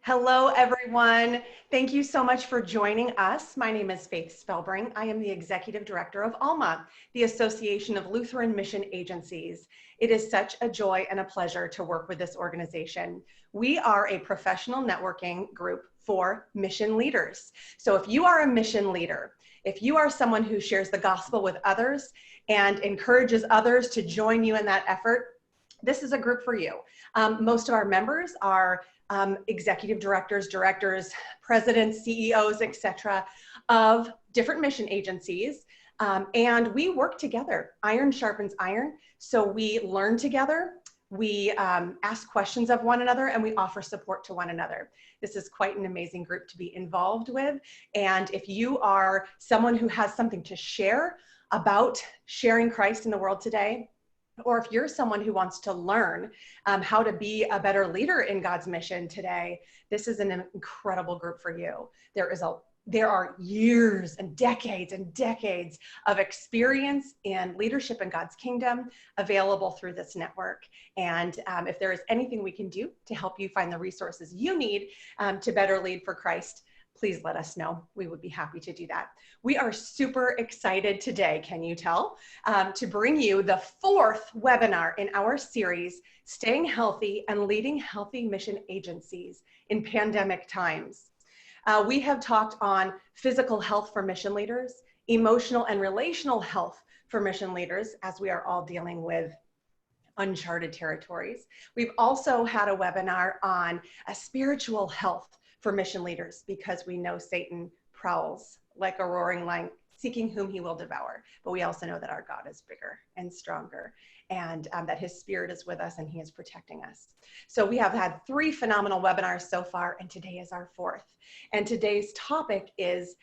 Hello, everyone. Thank you so much for joining us. My name is Faith Spellbring. I am the Executive Director of ALMA, the Association of Lutheran Mission Agencies. It is such a joy and a pleasure to work with this organization. We are a professional networking group for mission leaders. So if you are a mission leader, if you are someone who shares the gospel with others and encourages others to join you in that effort, this is a group for you. Most of our members are executive directors, presidents, CEOs, etc., of different mission agencies. And we work together. Iron sharpens iron. So we learn together, we ask questions of one another, and we offer support to one another. This is quite an amazing group to be involved with. And if you are someone who has something to share about sharing Christ in the world today, or if you're someone who wants to learn how to be a better leader in God's mission today, this is an incredible group for you. There are years and decades of experience in leadership in God's kingdom available through this network. And if there is anything we can do to help you find the resources you need to better lead for Christ, please let us know. We would be happy to do that. We are super excited today, can you tell, to bring you the fourth webinar in our series, Staying Healthy and Leading Healthy Mission Agencies in Pandemic Times. We have talked on physical health for mission leaders, emotional and relational health for mission leaders, as we are all dealing with uncharted territories. We've also had a webinar on spiritual health for mission leaders, because we know Satan prowls like a roaring lion, seeking whom he will devour. But we also know that our God is bigger and stronger, and that his spirit is with us and he is protecting us. So we have had 3 phenomenal webinars so far, and today is our 4th. And today's topic is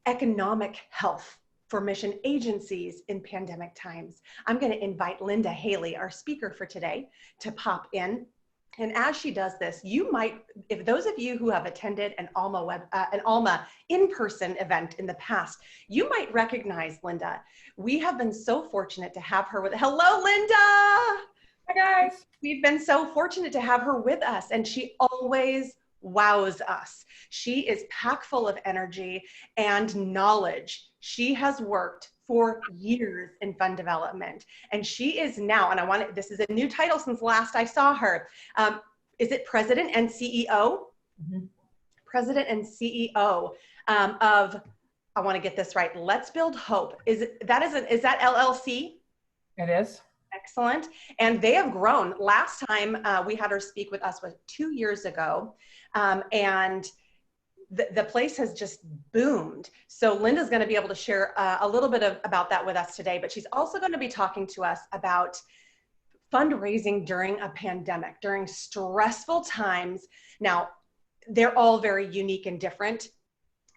economic health for mission agencies in pandemic times. I'm going to invite Linda Haley, our speaker for today, to pop in. And as she does this, you might, if those of you who have attended an ALMA in-person event in the past, you might recognize Linda. We have been so fortunate to have her with, hello, Linda. Hi, guys. We've been so fortunate to have her with us, and she always wows us. She is packed full of energy and knowledge. She has worked for years in fund development, and she is now, and this is a new title since last I saw her. Is it President and CEO? Mm-hmm. President and CEO of, I want to get this right, Let's Build Hope. Is that LLC? It is. Excellent. And they have grown. Last time we had her speak with us was 2 years ago, and the place has just boomed. So Linda's going to be able to share a little bit about that with us today, but she's also going to be talking to us about fundraising during a pandemic, during stressful times. Now, they're all very unique and different,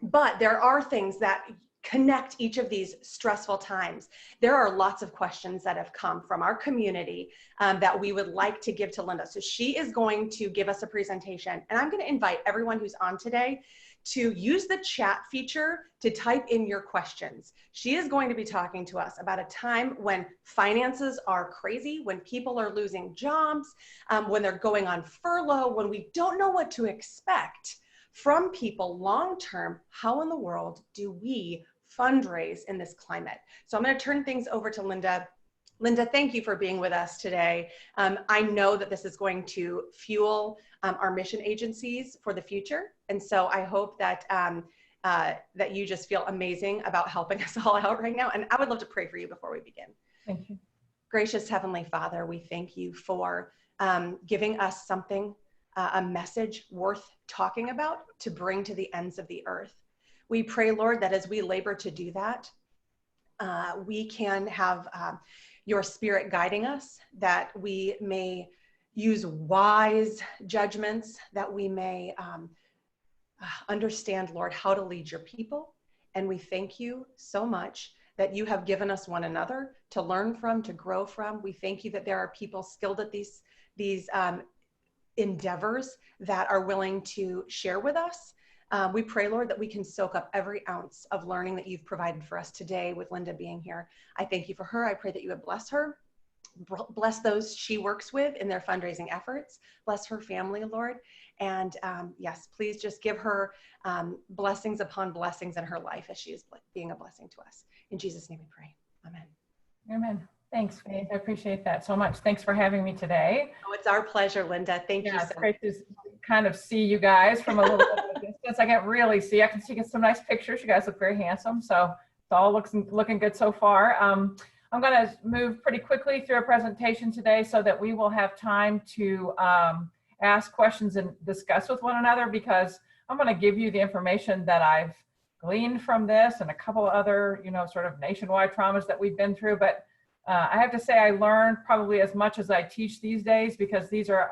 but there are things that connect each of these stressful times. There are lots of questions that have come from our community that we would like to give to Linda. So she is going to give us a presentation, and I'm going to invite everyone who's on today to use the chat feature to type in your questions. She is going to be talking to us about a time when finances are crazy, when people are losing jobs, when they're going on furlough, when we don't know what to expect from people long-term. How in the world do we fundraise in this climate? So I'm going to turn things over to Linda. Linda, thank you for being with us today. I know that this is going to fuel our mission agencies for the future. And so I hope that, that you just feel amazing about helping us all out right now. And I would love to pray for you before we begin. Thank you. Gracious Heavenly Father, we thank you for giving us something, a message worth talking about to bring to the ends of the earth. We pray, Lord, that as we labor to do that, we can have your spirit guiding us, that we may use wise judgments, that we may understand, Lord, how to lead your people. And we thank you so much that you have given us one another to learn from, to grow from. We thank you that there are people skilled at these endeavors that are willing to share with us. We pray, Lord, that we can soak up every ounce of learning that you've provided for us today with Linda being here. I thank you for her. I pray that you would bless her bless those she works with in their fundraising efforts. Bless her family, Lord. And yes, please just give her blessings upon blessings in her life as she is being a blessing to us. In Jesus' name we pray. Amen. Amen. Thanks, Faith. I appreciate that so much. Thanks for having me today. Oh, it's our pleasure, Linda. Thank you so much. It's great to kind of see you guys from a little bit of a distance. I can't really see. I can see some nice pictures. You guys look very handsome. So it's all looking good so far. I'm going to move pretty quickly through a presentation today so that we will have time to ask questions and discuss with one another, because I'm going to give you the information that I've gleaned from this and a couple other, sort of nationwide traumas that we've been through. But I have to say I learned probably as much as I teach these days, because these are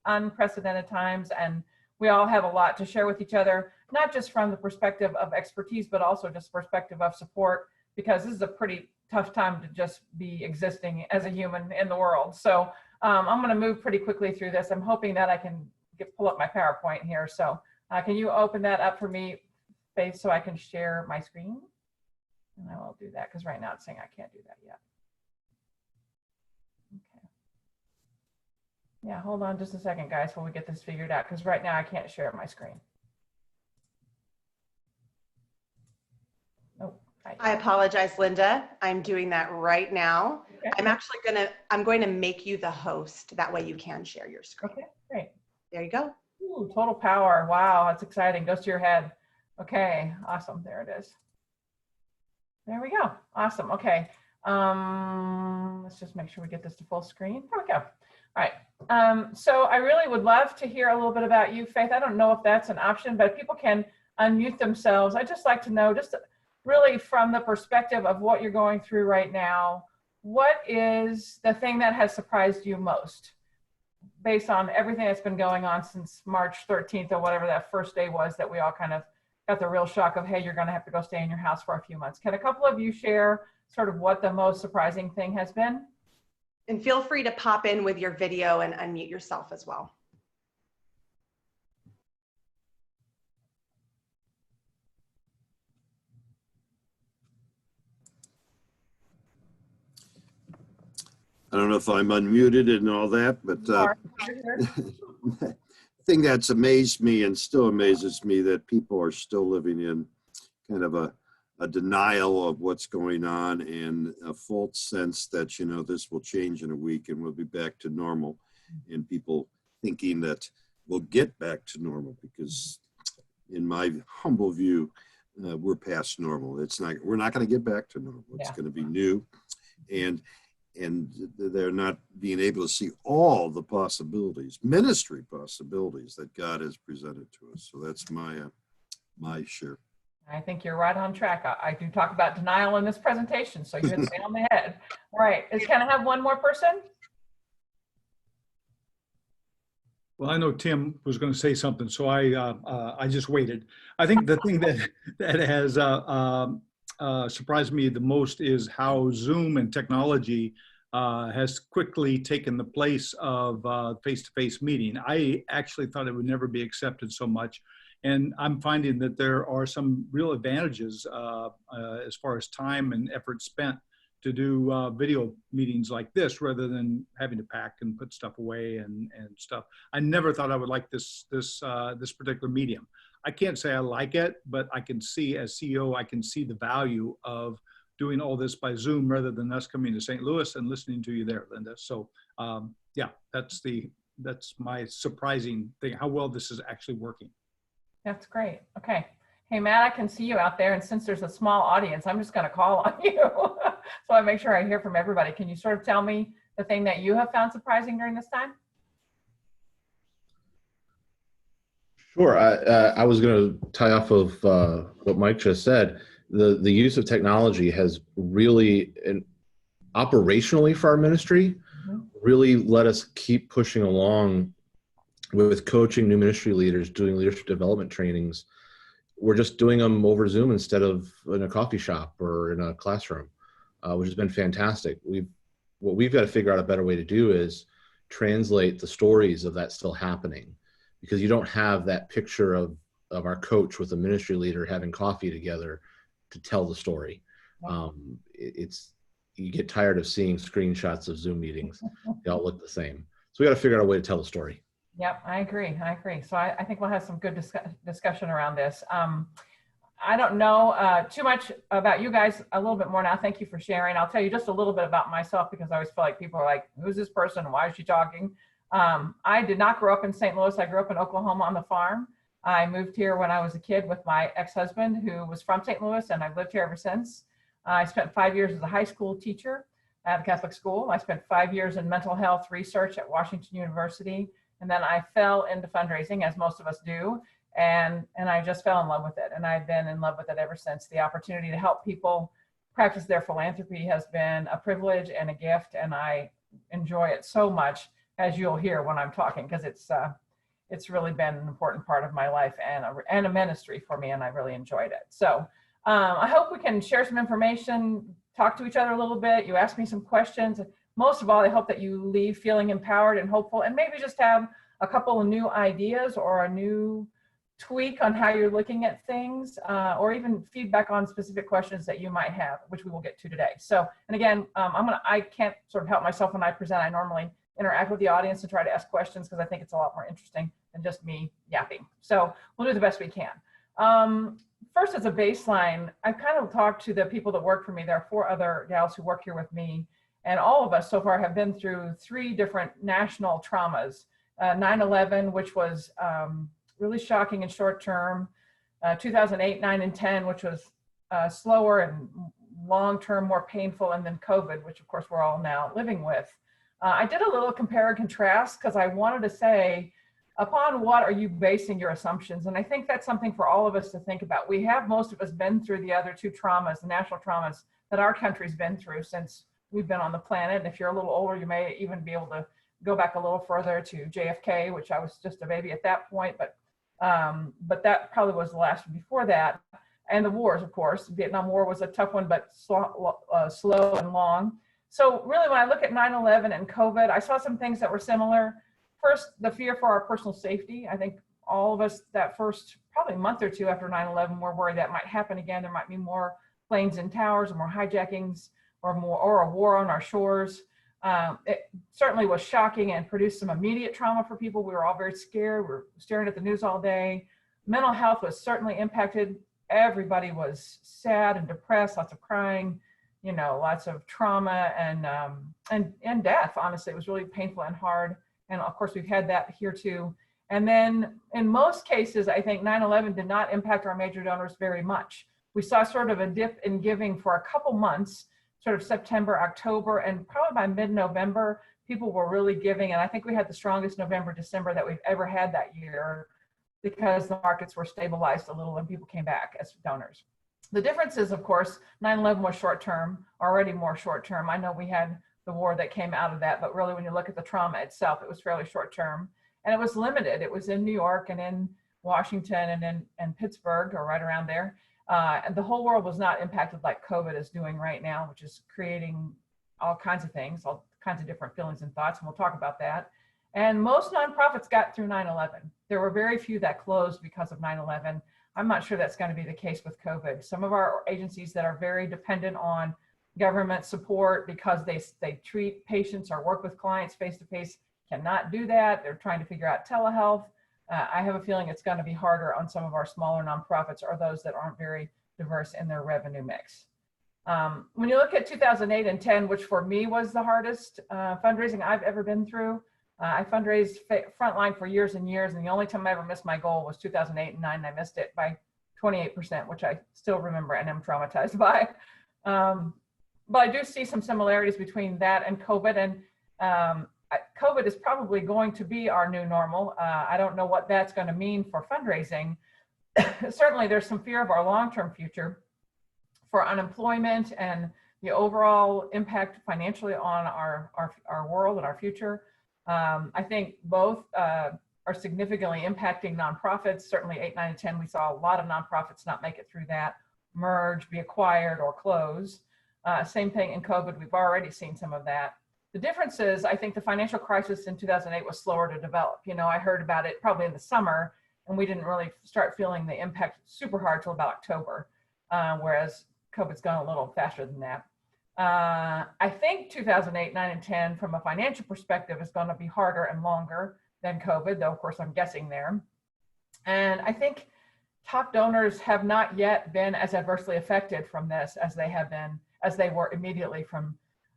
unprecedented times, and we all have a lot to share with each other, not just from the perspective of expertise, but also just perspective of support, because this is a pretty tough time to just be existing as a human in the world. So I'm going to move pretty quickly through this. I'm hoping that I can pull up my PowerPoint here. So can you open that up for me, Faith, so I can share my screen? And I will do that because right now it's saying I can't do that yet. Okay. Yeah, hold on just a second, guys, while we get this figured out, because right now I can't share my screen. Oh, I apologize, Linda. I'm doing that right now. Okay. I'm going to make you the host. That way you can share your screen. Okay, great. There you go. Ooh, total power. Wow, that's exciting. Goes to your head. Okay, awesome. There it is. There we go. Awesome. Okay. Let's just make sure we get this to full screen. There we go. All right. So I really would love to hear a little bit about you, Faith. I don't know if that's an option, but if people can unmute themselves, I'd just like to know, just really from the perspective of what you're going through right now, what is the thing that has surprised you most based on everything that's been going on since March 13th or whatever that first day was that we all kind of got the real shock of, hey, you're going to have to go stay in your house for a few months. Can a couple of you share sort of what the most surprising thing has been? And feel free to pop in with your video and unmute yourself as well. I don't know if I'm unmuted and all that, but the thing that's amazed me and still amazes me that people are still living in kind of a denial of what's going on and a false sense that, this will change in a week and we'll be back to normal, and people thinking that we'll get back to normal, because in my humble view, we're past normal. We're not going to get back to normal. It's going to be new. And they're not being able to see all the possibilities, ministry possibilities that God has presented to us. So that's my share. I think you're right on track. I do talk about denial in this presentation, so you hit the nail on the head. All right, can I have one more person? Well, I know Tim was going to say something, so I just waited. I think the thing that has surprised me the most is how Zoom and technology has quickly taken the place of face-to-face meeting. I actually thought it would never be accepted so much. And I'm finding that there are some real advantages as far as time and effort spent to do video meetings like this, rather than having to pack and put stuff away and stuff. I never thought I would like this particular medium. I can't say I like it, but I can see, as CEO, I can see the value of doing all this by Zoom rather than us coming to St. Louis and listening to you there, Linda. So yeah, that's my surprising thing, how well this is actually working. That's great. Okay. Hey, Matt, I can see you out there. And since there's a small audience, I'm just going to call on you. So I make sure I hear from everybody. Can you sort of tell me the thing that you have found surprising during this time? Sure. I was going to tie off of what Mike just said. The use of technology has really, operationally for our ministry, really let us keep pushing along with coaching new ministry leaders, doing leadership development trainings. We're just doing them over Zoom instead of in a coffee shop or in a classroom, which has been fantastic. What we've got to figure out a better way to do is translate the stories of that still happening, because you don't have that picture of our coach with a ministry leader having coffee together to tell the story. you get tired of seeing screenshots of Zoom meetings. They all look the same. So we got to figure out a way to tell the story. Yep, I agree. So I think we'll have some good discussion around this. I don't know too much about you guys, a little bit more now. Thank you for sharing. I'll tell you just a little bit about myself, because I always feel like people are like, who's this person? Why is she talking? I did not grow up in St. Louis. I grew up in Oklahoma on the farm. I moved here when I was a kid with my ex-husband, who was from St. Louis, and I've lived here ever since. I spent 5 years as a high school teacher at a Catholic school. I spent 5 years in mental health research at Washington University. And then I fell into fundraising, as most of us do. And I just fell in love with it. And I've been in love with it ever since. The opportunity to help people practice their philanthropy has been a privilege and a gift. And I enjoy it so much, as you'll hear when I'm talking, because it's really been an important part of my life and a ministry for me. And I really enjoyed it. So I hope we can share some information, talk to each other a little bit. You ask me some questions. Most of all, I hope that you leave feeling empowered and hopeful, and maybe just have a couple of new ideas or a new tweak on how you're looking at things, or even feedback on specific questions that you might have, which we will get to today. So, and again, I can't sort of help myself when I present. I normally interact with the audience and try to ask questions, because I think it's a lot more interesting than just me yapping. So we'll do the best we can. First, as a baseline, I've kind of talked to the people that work for me. There are 4 other gals who work here with me, and all of us so far have been through 3 different national traumas. 9/11, which was really shocking and short term. 2008, 9, and 10, which was slower and long term, more painful. And then COVID, which of course we're all now living with. I did a little compare and contrast, because I wanted to say, upon what are you basing your assumptions? And I think that's something for all of us to think about. We have, most of us, been through the other 2 traumas, the national traumas that our country's been through since we've been on the planet. And if you're a little older, you may even be able to go back a little further to JFK, which I was just a baby at that point, but that probably was the last one before that. And the wars, of course. Vietnam War was a tough one, but slow and long. So really, when I look at 9/11 and COVID, I saw some things that were similar. First, the fear for our personal safety. I think all of us, that first probably month or 2 after 9/11, were worried that might happen again. There might be more planes in towers, or more hijackings, or a war on our shores. It certainly was shocking and produced some immediate trauma for people. We were all very scared. We were staring at the news all day. Mental health was certainly impacted. Everybody was sad and depressed, lots of crying, lots of trauma and death. Honestly, it was really painful and hard. And of course, we've had that here too. And then in most cases, I think 9/11 did not impact our major donors very much. We saw sort of a dip in giving for a couple months, sort of September, October, and probably by mid-November, people were really giving. And I think we had the strongest November, December that we've ever had that year, because the markets were stabilized a little and people came back as donors. The difference is, of course, 9/11 was short-term, already more short-term. I know we had the war that came out of that, but really when you look at the trauma itself, it was fairly short-term. And it was limited. It was in New York and in Washington and in Pittsburgh, or right around there. And the whole world was not impacted like COVID is doing right now, which is creating all kinds of things, all kinds of different feelings and thoughts, and we'll talk about that. And most nonprofits got through 9/11. There were very few that closed because of 9/11. I'm not sure that's going to be the case with COVID. Some of our agencies that are very dependent on government support because they treat patients or work with clients face-to-face cannot do that. They're trying to figure out telehealth. I have a feeling it's going to be harder on some of our smaller nonprofits, or those that aren't very diverse in their revenue mix. When you look at 2008 and 10, which for me was the hardest fundraising I've ever been through, I fundraised frontline for years and years, and the only time I ever missed my goal was 2008 and 9, and I missed it by 28%, which I still remember and am traumatized by. But I do see some similarities between that and COVID, and COVID is probably going to be our new normal. I don't know what that's going to mean for fundraising. Certainly there's some fear of our long-term future for unemployment and the overall impact financially on our world and our future. I think both are significantly impacting nonprofits. Certainly 8, 9, and 10, we saw a lot of nonprofits not make it through that, merge, be acquired, or close. Same thing in COVID, we've already seen some of that. The difference is, I think the financial crisis in 2008 was slower to develop. I heard about it probably in the summer, and we didn't really start feeling the impact super hard till about October, whereas COVID's gone a little faster than that. I think 2008, 9, and 10 from a financial perspective is going to be harder and longer than COVID, though of course I'm guessing there. And I think top donors have not yet been as adversely affected from this as they were immediately from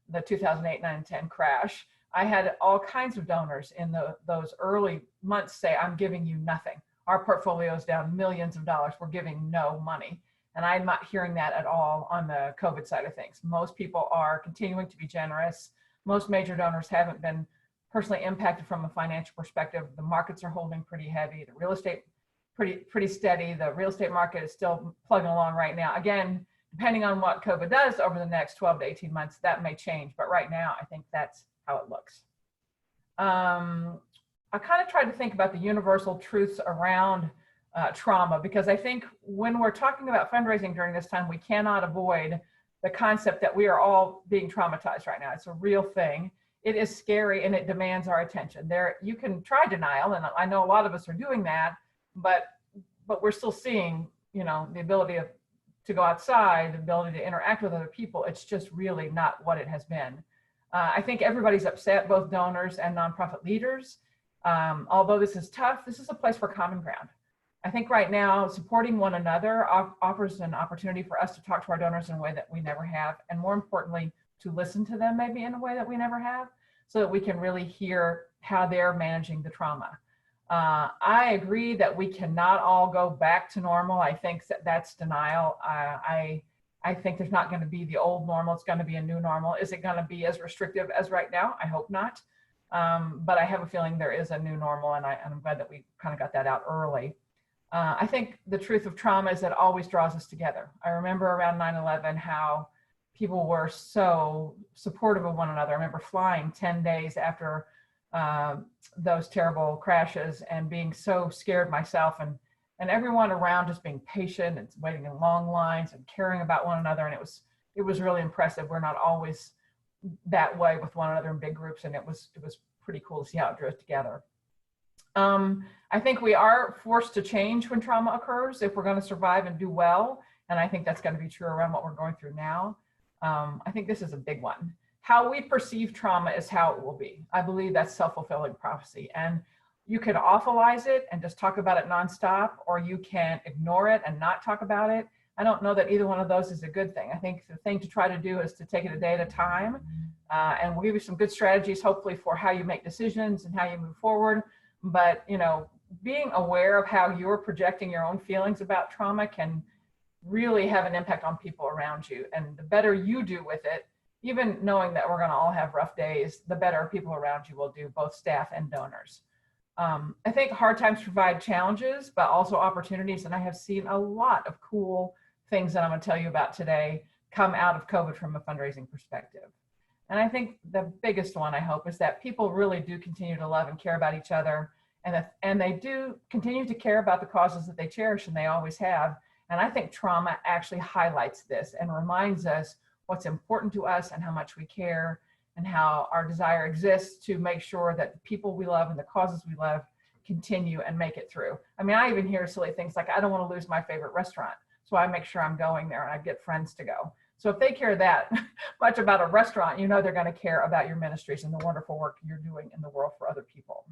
the 2008, 9, and 10 crash. I had all kinds of donors in those early months say, I'm giving you nothing. Our portfolio is down millions of dollars. We're giving no money. And I'm not hearing that at all on the COVID side of things. Most people are continuing to be generous. Most major donors haven't been personally impacted from a financial perspective. The markets are holding pretty heavy. The real estate pretty steady. The real estate market is still plugging along right now. Again, depending on what COVID does over the next 12 to 18 months, that may change. But right now, I think that's how it looks. I kind of tried to think about the universal truths around trauma, because I think when we're talking about fundraising during this time, we cannot avoid the concept that we are all being traumatized right now. It's a real thing. It is scary and it demands our attention. You can try denial, and I know a lot of us are doing that, but we're still seeing, you know, the ability to go outside, the ability to interact with other people. It's just really not what it has been. I think everybody's upset, both donors and nonprofit leaders. Although this is tough, this is a place for common ground. I think right now, supporting one another offers an opportunity for us to talk to our donors in a way that we never have, and more importantly, to listen to them maybe in a way that we never have, so that we can really hear how they're managing the trauma. I agree that we cannot all go back to normal. I think that's denial. I think there's not going to be the old normal. It's going to be a new normal. Is it going to be as restrictive as right now? I hope not. But I have a feeling there is a new normal, and I'm glad that we kind of got that out early. I think the truth of trauma is that it always draws us together. I remember around 9/11 how people were so supportive of one another. I remember flying 10 days after those terrible crashes and being so scared myself, and everyone around just being patient and waiting in long lines and caring about one another. And it was really impressive. We're not always that way with one another in big groups, and it was pretty cool to see how it drove together. I think we are forced to change when trauma occurs if we're going to survive and do well, and I think that's going to be true around what we're going through now. I think this is a big one. How we perceive trauma is how it will be. I believe that's self-fulfilling prophecy, and you can awfulize it and just talk about it nonstop, or you can ignore it and not talk about it. I don't know that either one of those is a good thing. I think the thing to try to do is to take it a day at a time, and we'll give you some good strategies, hopefully, for how you make decisions and how you move forward. But, you know, being aware of how you're projecting your own feelings about trauma can really have an impact on people around you. And the better you do with it, even knowing that we're going to all have rough days, the better people around you will do, both staff and donors. I think hard times provide challenges, but also opportunities. And I have seen a lot of cool things that I'm going to tell you about today come out of COVID from a fundraising perspective. And I think the biggest one, I hope, is that people really do continue to love and care about each other, and they do continue to care about the causes that they cherish, and they always have. And I think trauma actually highlights this and reminds us what's important to us and how much we care, and how our desire exists to make sure that the people we love and the causes we love continue and make it through. I mean, I even hear silly things like, I don't want to lose my favorite restaurant, so I make sure I'm going there and I get friends to go. So if they care that much about a restaurant, you know they're going to care about your ministries and the wonderful work you're doing in the world for other people.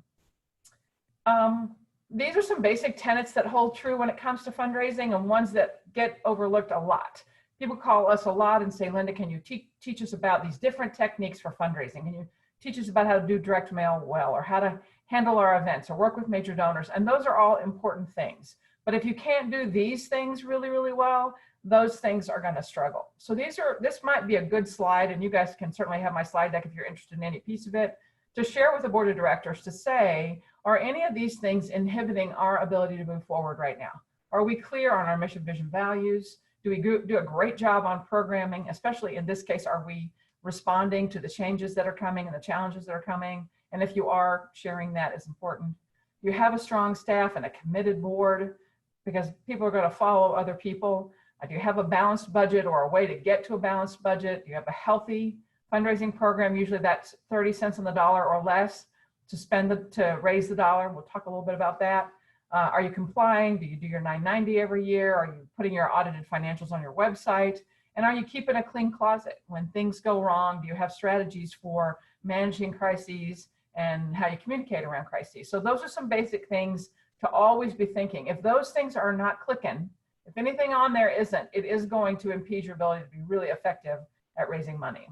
These are some basic tenets that hold true when it comes to fundraising, and ones that get overlooked a lot. People call us a lot and say, Linda, can you teach us about these different techniques for fundraising? Can you teach us about how to do direct mail well, or how to handle our events, or work with major donors? And those are all important things. But if you can't do these things really, really well, those things are going to struggle. So this might be a good slide, and you guys can certainly have my slide deck if you're interested in any piece of it, to share with the board of directors to say, are any of these things inhibiting our ability to move forward right now? Are we clear on our mission, vision, values? Do we do a great job on programming? Especially in this case, are we responding to the changes that are coming and the challenges that are coming? And if you are, sharing that is important. You have a strong staff and a committed board, because people are going to follow other people. Do you have a balanced budget, or a way to get to a balanced budget? Do you have a healthy fundraising program? Usually that's 30 cents on the dollar or less to raise the dollar. We'll talk a little bit about that. Are you complying? Do you do your 990 every year? Are you putting your audited financials on your website? And are you keeping a clean closet? When things go wrong, do you have strategies for managing crises and how you communicate around crises? So those are some basic things to always be thinking. If those things are not clicking, if anything on there isn't, it is going to impede your ability to be really effective at raising money.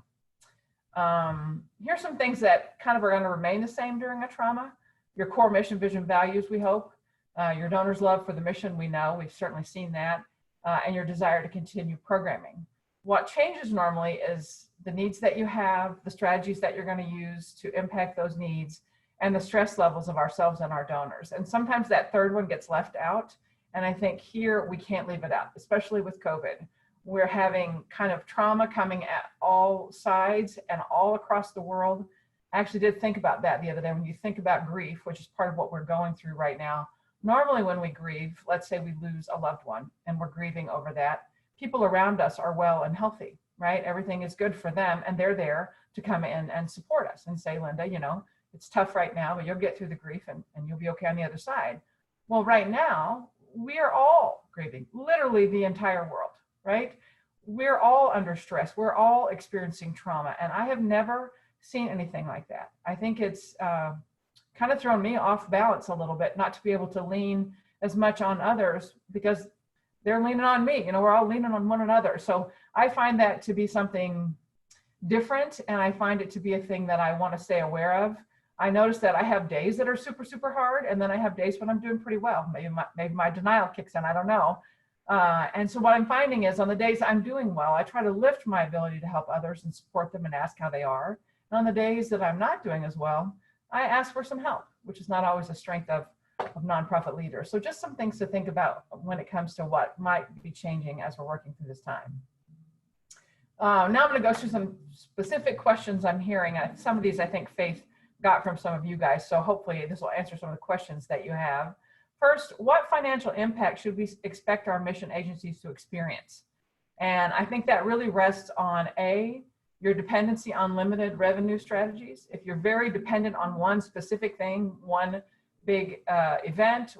Here's some things that kind of are going to remain the same during a trauma. Your core mission, vision, values, we hope. Your donor's love for the mission, we know, we've certainly seen that. And your desire to continue programming. What changes normally is the needs that you have, the strategies that you're going to use to impact those needs, and the stress levels of ourselves and our donors. And sometimes that third one gets left out. And I think here we can't leave it out, especially with COVID. We're having kind of trauma coming at all sides and all across the world. I actually did think about that the other day. When you think about grief, which is part of what we're going through right now, normally when we grieve, let's say we lose a loved one and we're grieving over that, people around us are well and healthy, right? Everything is good for them and they're there to come in and support us and say, Linda, you know, it's tough right now, but you'll get through the grief and you'll be okay on the other side. Well, right now, we are all grieving, literally the entire world, right? We're all under stress. We're all experiencing trauma. And I have never seen anything like that. I think it's kind of thrown me off balance a little bit, not to be able to lean as much on others because they're leaning on me. You know, we're all leaning on one another. So I find that to be something different. And I find it to be a thing that I want to stay aware of. I notice that I have days that are super, super hard. And then I have days when I'm doing pretty well. Maybe my denial kicks in, I don't know. And so what I'm finding is on the days I'm doing well, I try to lift my ability to help others and support them and ask how they are. And on the days that I'm not doing as well, I ask for some help, which is not always a strength of nonprofit leaders. So just some things to think about when it comes to what might be changing as we're working through this time. Now I'm going to go through some specific questions I'm hearing. Some of these I think Faith got from some of you guys. So hopefully this will answer some of the questions that you have. First, what financial impact should we expect our mission agencies to experience? And I think that really rests on your dependency on limited revenue strategies. If you're very dependent on one specific thing, one big event,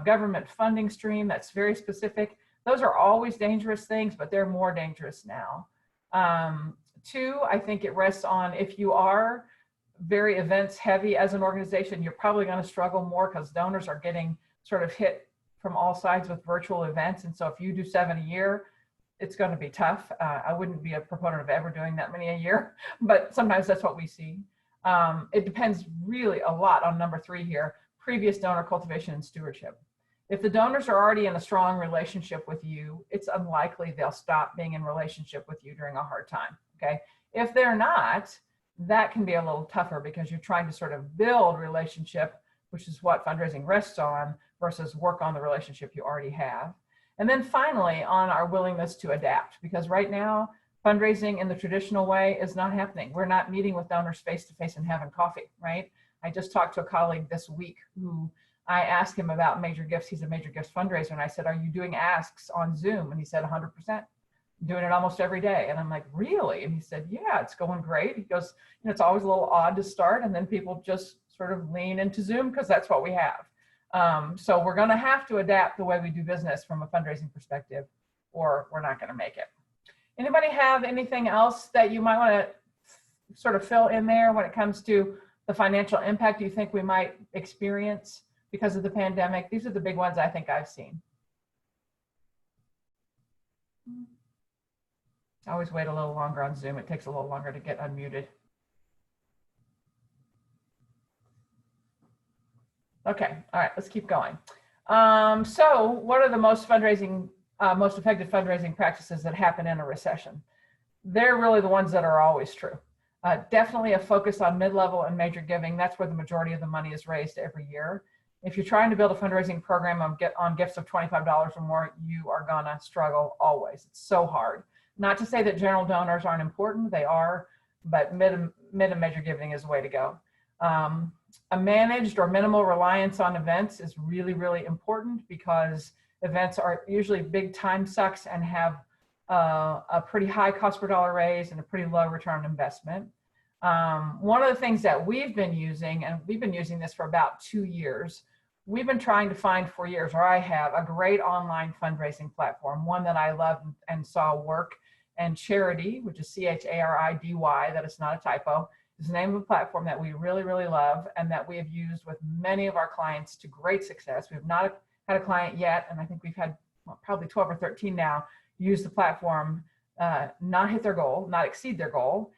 government funding stream that's very specific, those are always dangerous things, but they're more dangerous now. 2, I think it rests on if you are very events heavy as an organization, you're probably going to struggle more because donors are getting sort of hit from all sides with virtual events. And so if you do 7 a year, it's going to be tough. I wouldn't be a proponent of ever doing that many a year, but sometimes that's what we see. It depends really a lot on number 3 here, previous donor cultivation and stewardship. If the donors are already in a strong relationship with you, it's unlikely they'll stop being in relationship with you during a hard time, okay? If they're not, that can be a little tougher because you're trying to sort of build relationship, which is what fundraising rests on, versus work on the relationship you already have. And then finally, on our willingness to adapt, because right now, fundraising in the traditional way is not happening. We're not meeting with donors face-to-face and having coffee, right? I just talked to a colleague this week who I asked him about major gifts. He's a major gifts fundraiser. And I said, are you doing asks on Zoom? And he said, 100%. I'm doing it almost every day. And I'm like, really? And he said, yeah, it's going great. He goes, you know, it's always a little odd to start. And then people just sort of lean into Zoom because that's what we have. So we're going to have to adapt the way we do business from a fundraising perspective, or we're not going to make it. Anybody have anything else that you might want to sort of fill in there when it comes to the financial impact you think we might experience because of the pandemic? These are the big ones I think I've seen. I always wait a little longer on Zoom. It takes a little longer to get unmuted. Okay, all right, let's keep going. So what are the most effective fundraising practices that happen in a recession? They're really the ones that are always true. Definitely a focus on mid-level and major giving. That's where the majority of the money is raised every year. If you're trying to build a fundraising program on gifts of $25 or more, you are gonna struggle always. It's so hard. Not to say that general donors aren't important, they are, but mid and major giving is the way to go. A managed or minimal reliance on events is really, really important because events are usually big time sucks and have a pretty high cost per dollar raise and a pretty low return on investment. One of the things that we've been using, and we've been using this for about 2 years, we've been trying to find for years, or I have, a great online fundraising platform, one that I love and saw work And Charity, which is CHARIDY, that is not a typo, is the name of a platform that we really, really love and that we have used with many of our clients to great success. We have not had a client yet, and I think we've had probably 12 or 13 now use the platform, not hit their goal, not exceed their goal.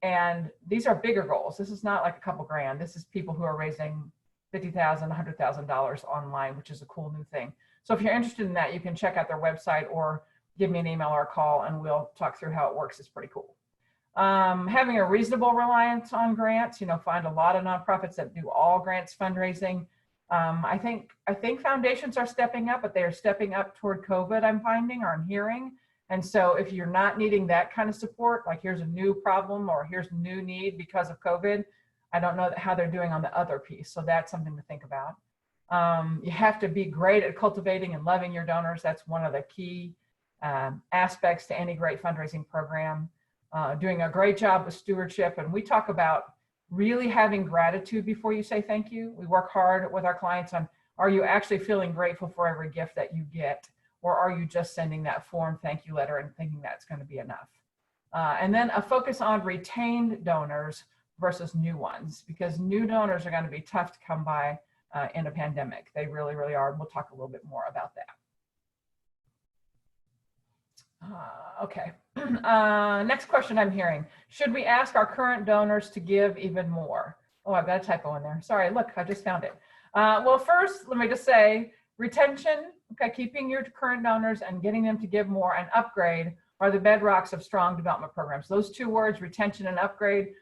And these are bigger goals. This is not like a couple grand. This is people who are raising $50,000, $100,000 online, which is a cool new thing. So if you're interested in that, you can check out their website or give me an email or a call and we'll talk through how it works. It's pretty cool. Having a reasonable reliance on grants, find a lot of nonprofits that do all grants fundraising. I think foundations are stepping up, but they are stepping up toward COVID, I'm finding, or I'm hearing. And so if you're not needing that kind of support, like here's a new problem or here's a new need because of COVID, I don't know how they're doing on the other piece. So that's something to think about. You have to be great at cultivating and loving your donors. That's one of the key aspects to any great fundraising program. Doing a great job with stewardship. And we talk about really having gratitude before you say thank you. We work hard with our clients on, are you actually feeling grateful for every gift that you get? Or are you just sending that form thank you letter and thinking that's going to be enough? And then a focus on retained donors versus new ones, because new donors are going to be tough to come by in a pandemic. They really, really are. We'll talk a little bit more about that. Okay. Next question I'm hearing. Should we ask our current donors to give even more? Oh, I've got a typo in there. Sorry, look, I just found it. Well, first, let me just say retention, okay, keeping your current donors and getting them to give more and upgrade are the bedrocks of strong development programs. Those two words, retention and upgrade,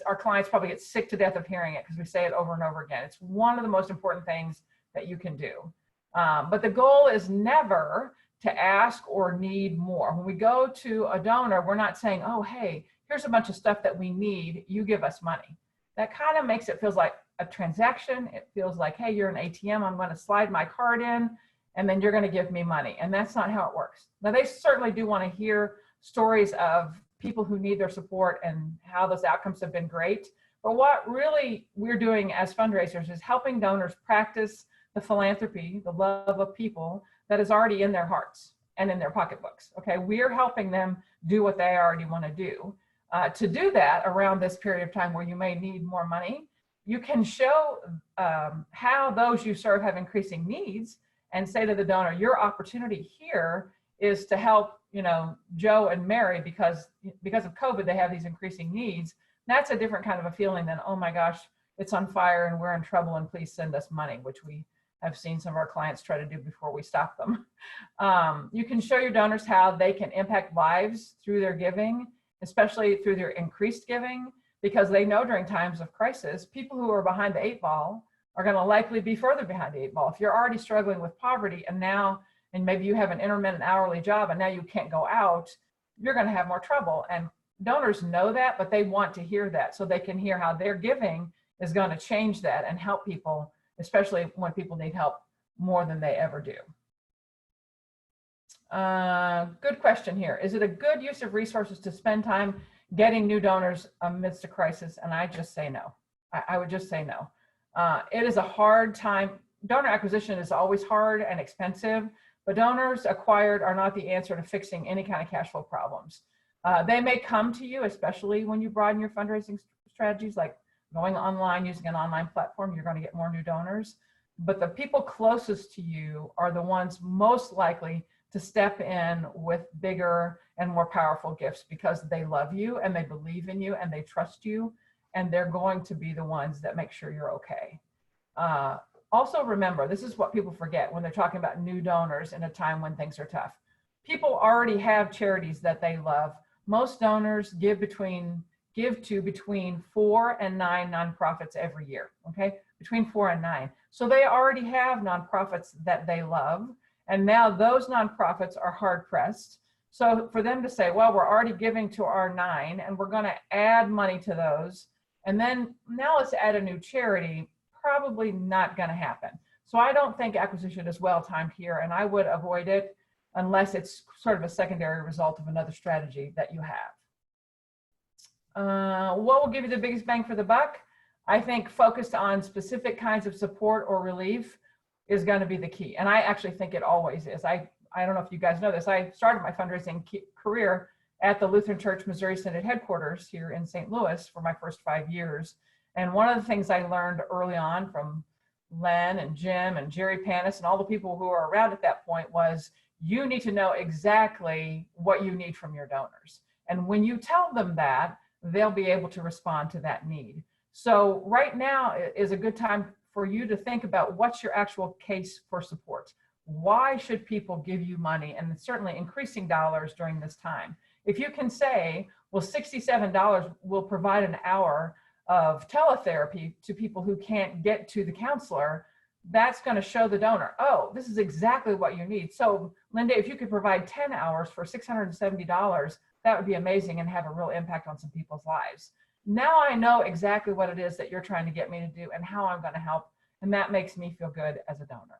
our clients probably get sick to death of hearing it because we say it over and over again. It's one of the most important things that you can do. But the goal is never to ask or need more. When we go to a donor, we're not saying, oh, hey, here's a bunch of stuff that we need, you give us money. That kind of makes it feels like a transaction. It feels like, hey, you're an ATM, I'm going to slide my card in, and then you're going to give me money. And that's not how it works. Now, they certainly do want to hear stories of people who need their support and how those outcomes have been great. But what really we're doing as fundraisers is helping donors practice the philanthropy, the love of people that is already in their hearts and in their pocketbooks. Okay, we're helping them do what they already want to do. To do that around this period of time where you may need more money, you can show how those you serve have increasing needs and say to the donor, your opportunity here is to help, Joe and Mary because of COVID, they have these increasing needs. That's a different kind of a feeling than, oh my gosh, it's on fire and we're in trouble and please send us money, which we have seen some of our clients try to do before we stop them. You can show your donors how they can impact lives through their giving, especially through their increased giving, because they know during times of crisis, people who are behind the 8 ball are going to likely be further behind the 8 ball. If you're already struggling with poverty and maybe you have an intermittent hourly job and now you can't go out, you're going to have more trouble. And donors know that, but they want to hear that so they can hear how their giving is going to change that and help people, especially when people need help more than they ever do. Good question here. Is it a good use of resources to spend time getting new donors amidst a crisis? And I just say no. I would just say no. It is a hard time. Donor acquisition is always hard and expensive, but donors acquired are not the answer to fixing any kind of cash flow problems. They may come to you, especially when you broaden your fundraising strategies, like going online, using an online platform, you're going to get more new donors. But the people closest to you are the ones most likely to step in with bigger and more powerful gifts because they love you and they believe in you and they trust you, and they're going to be the ones that make sure you're okay. Also remember, this is what people forget when they're talking about new donors in a time when things are tough. People already have charities that they love. Most donors give to between 4 and 9 nonprofits every year, okay? Between 4 and 9. So they already have nonprofits that they love, and now those nonprofits are hard pressed. So for them to say, well, we're already giving to our 9 and we're gonna add money to those, and then now let's add a new charity, probably not gonna happen. So I don't think acquisition is well timed here, and I would avoid it unless it's sort of a secondary result of another strategy that you have. What will give you the biggest bang for the buck? I think focused on specific kinds of support or relief is going to be the key. And I actually think it always is. I I don't know if you guys know this, I started my fundraising career at the Lutheran Church Missouri Synod headquarters here in St. Louis for my first 5 years. And one of the things I learned early on from Len and Jim and Jerry Panis and all the people who were around at that point was, you need to know exactly what you need from your donors. And when you tell them that, they'll be able to respond to that need. So right now is a good time for you to think about what's your actual case for support. Why should people give you money, and certainly increasing dollars during this time? If you can say, well, $67 will provide an hour of teletherapy to people who can't get to the counselor, that's going to show the donor, oh, this is exactly what you need. So Linda, if you could provide 10 hours for $670, that would be amazing and have a real impact on some people's lives. Now I know exactly what it is that you're trying to get me to do and how I'm going to help. And that makes me feel good as a donor.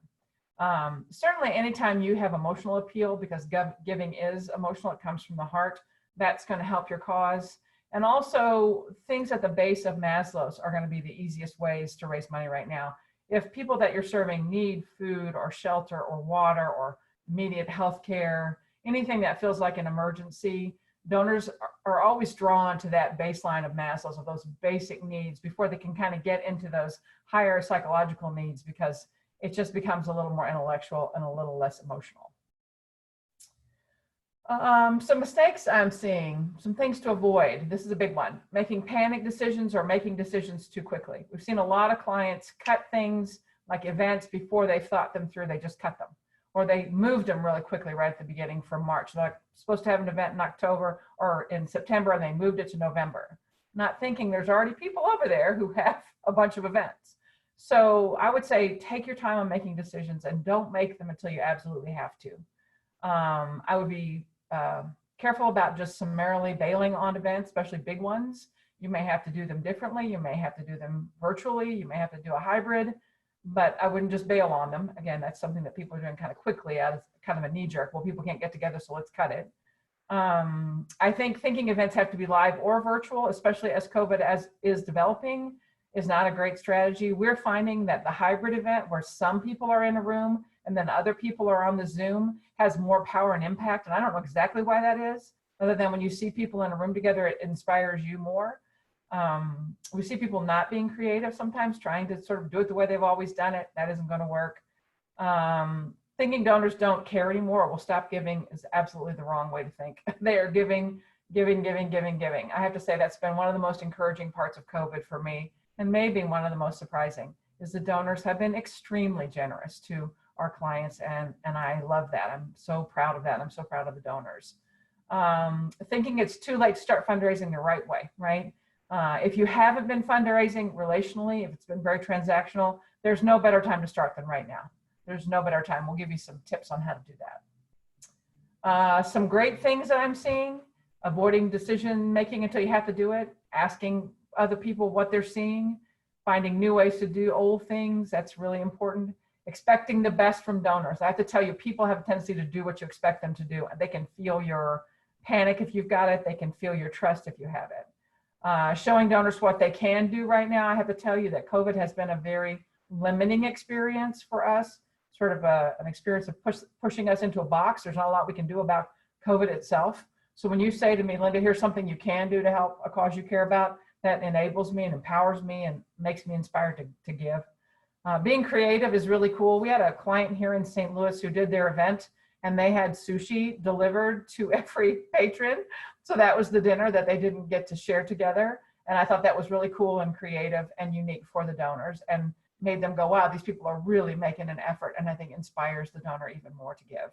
Certainly anytime you have emotional appeal, because giving is emotional, it comes from the heart, that's going to help your cause. And also things at the base of Maslow's are going to be the easiest ways to raise money right now. If people that you're serving need food or shelter or water or immediate health care, anything that feels like an emergency, donors are always drawn to that baseline of Maslow's, of those basic needs, before they can kind of get into those higher psychological needs, because it just becomes a little more intellectual and a little less emotional. Some mistakes I'm seeing, some things to avoid. This is a big one. Making panic decisions or making decisions too quickly. We've seen a lot of clients cut things like events before they've thought them through, they just cut them. Or they moved them really quickly right at the beginning from March. They're supposed to have an event in October or in September, and they moved it to November, not thinking there's already people over there who have a bunch of events. So I would say take your time on making decisions and don't make them until you absolutely have to. I would be careful about just summarily bailing on events, especially big ones. You may have to do them differently. You may have to do them virtually. You may have to do a hybrid, but I wouldn't just bail on them. Again, that's something that people are doing kind of quickly as kind of a knee jerk. Well, people can't get together, so let's cut it. I think thinking events have to be live or virtual, especially as COVID is developing, is not a great strategy. We're finding that the hybrid event where some people are in a room and then other people are on the Zoom has more power and impact. And I don't know exactly why that is, other than when you see people in a room together, it inspires you more. We see people not being creative sometimes, trying to sort of do it the way they've always done it. That isn't going to work. Thinking donors don't care anymore or will stop giving is absolutely the wrong way to think. They are giving. I have to say that's been one of the most encouraging parts of COVID for me, and maybe one of the most surprising, is the donors have been extremely generous to our clients, and I love that. I'm so proud of that. I'm so proud of the donors. Thinking it's too late to start fundraising the right way, right? If you haven't been fundraising relationally, if it's been very transactional, there's no better time to start than right now. There's no better time. We'll give you some tips on how to do that. Some great things that I'm seeing: avoiding decision making until you have to do it, asking other people what they're seeing, finding new ways to do old things. That's really important. Expecting the best from donors. I have to tell you, people have a tendency to do what you expect them to do. They can feel your panic if you've got it. They can feel your trust if you have it. Showing donors what they can do right now. I have to tell you that COVID has been a very limiting experience for us, sort of an experience of pushing us into a box. There's not a lot we can do about COVID itself. So when you say to me, Linda, here's something you can do to help a cause you care about, that enables me and empowers me and makes me inspired to give. Being creative is really cool. We had a client here in St. Louis who did their event, and they had sushi delivered to every patron. So that was the dinner that they didn't get to share together. And I thought that was really cool and creative and unique for the donors, and made them go, wow, these people are really making an effort, and I think inspires the donor even more to give.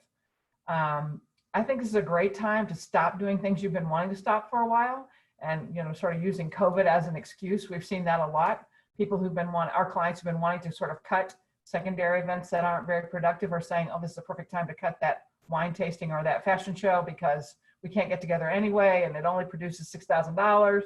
I think this is a great time to stop doing things you've been wanting to stop for a while, and sort of using COVID as an excuse. We've seen that a lot. People who've been our clients who've been wanting to sort of cut secondary events that aren't very productive are saying, oh, this is a perfect time to cut that wine tasting or that fashion show because we can't get together anyway, and it only produces $6,000.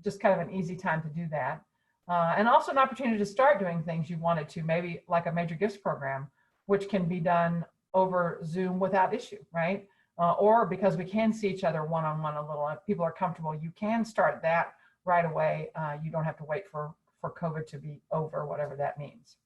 Just kind of an easy time to do that. And also an opportunity to start doing things you wanted to, maybe like a major gifts program, which can be done over Zoom without issue, right? Or because we can see each other one-on-one a little, if people are comfortable, you can start that right away. You don't have to wait for COVID to be over, whatever that means.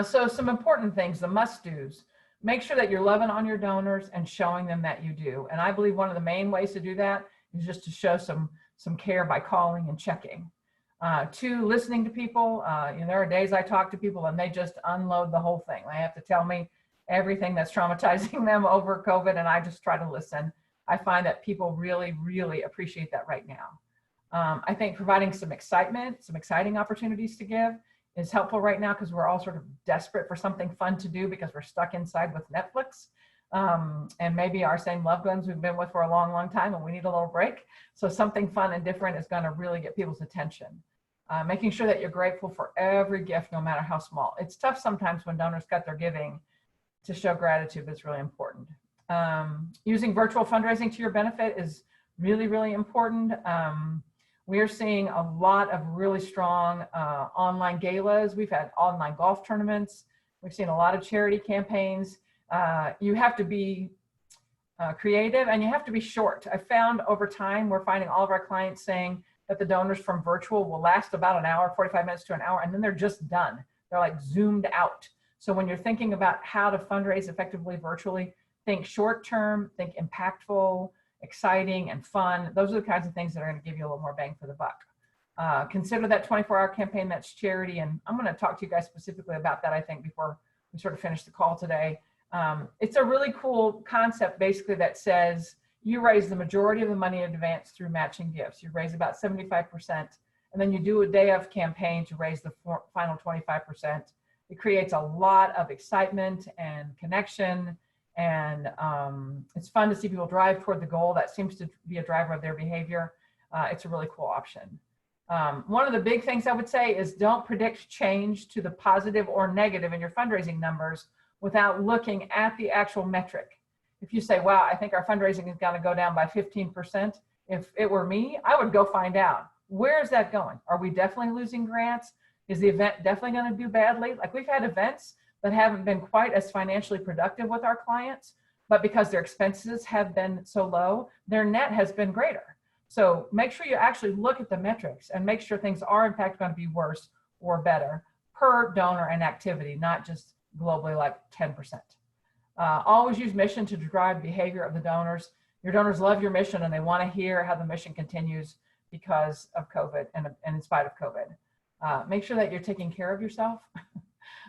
So some important things, the must-dos. make sure that you're loving on your donors and showing them that you do. And I believe one of the main ways to do that is just to show some care by calling and checking. 2, listening to people. There are days I talk to people and they just unload the whole thing. They have to tell me everything that's traumatizing them over COVID, and I just try to listen. I find that people really, really appreciate that right now. I think providing some excitement, some exciting opportunities to give is helpful right now, because we're all sort of desperate for something fun to do because we're stuck inside with Netflix. And maybe our same loved ones we've been with for a long, long time, and we need a little break. So something fun and different is going to really get people's attention. Making sure that you're grateful for every gift, no matter how small. It's tough sometimes when donors cut their giving to show gratitude, but it's really important. Using virtual fundraising to your benefit is really, really important. We are seeing a lot of really strong online galas. We've had online golf tournaments. We've seen a lot of charity campaigns. You have to be creative, and you have to be short. I found over time, we're finding all of our clients saying that the donors from virtual will last about an hour, 45 minutes to an hour, and then they're just done. They're like zoomed out. So when you're thinking about how to fundraise effectively virtually, think short term, think impactful, exciting, and fun. Those are the kinds of things that are going to give you a little more bang for the buck. Consider that 24-hour campaign that's charity, and I'm going to talk to you guys specifically about that, I think, before we sort of finish the call today. It's a really cool concept, basically, that says you raise the majority of the money in advance through matching gifts. You raise about 75%, and then you do a day of campaign to raise the final 25%. It creates a lot of excitement and connection, and it's fun to see people drive toward the goal. That seems to be a driver of their behavior. It's a really cool option. One of the big things I would say is don't predict change to the positive or negative in your fundraising numbers without looking at the actual metric. If you say, wow, I think our fundraising is going to go down by 15%, if it were me, I would go find out, where is that going? Are we definitely losing grants? Is the event definitely going to do badly? Like, we've had events that haven't been quite as financially productive with our clients, but because their expenses have been so low, their net has been greater. So make sure you actually look at the metrics and make sure things are in fact going to be worse or better per donor and activity, not just globally like 10%. Always use mission to drive behavior of the donors. Your donors love your mission, and they want to hear how the mission continues because of COVID and in spite of COVID. Make sure that you're taking care of yourself.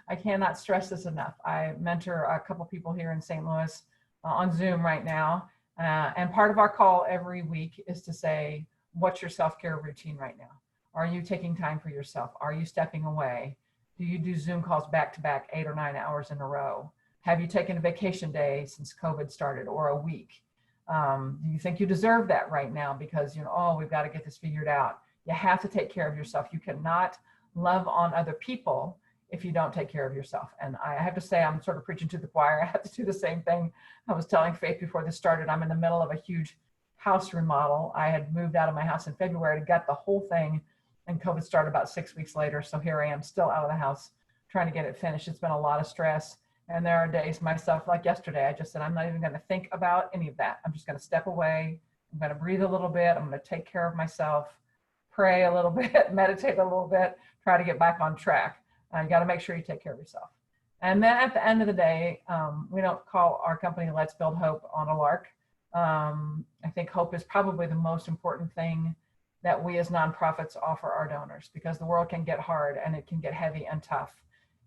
I cannot stress this enough. I mentor a couple people here in St. Louis on Zoom right now. And part of our call every week is to say, what's your self-care routine right now? Are you taking time for yourself? Are you stepping away? Do you do Zoom calls back to back 8 or 9 hours in a row? Have you taken a vacation day since COVID started, or a week? Do you think you deserve that right now because, oh, we've got to get this figured out? You have to take care of yourself. You cannot love on other people if you don't take care of yourself. And I have to say, I'm sort of preaching to the choir. I have to do the same thing. I was telling Faith before this started, I'm in the middle of a huge house remodel. I had moved out of my house in February to get the whole thing, and COVID started about 6 weeks later. So here I am, still out of the house, trying to get it finished. It's been a lot of stress. And there are days myself, like yesterday, I just said, I'm not even going to think about any of that. I'm just going to step away. I'm going to breathe a little bit. I'm going to take care of myself, pray a little bit, meditate a little bit, try to get back on track. You got to make sure you take care of yourself. And then at the end of the day, we don't call our company Let's Build Hope on a lark. I think hope is probably the most important thing that we as nonprofits offer our donors, because the world can get hard and it can get heavy and tough.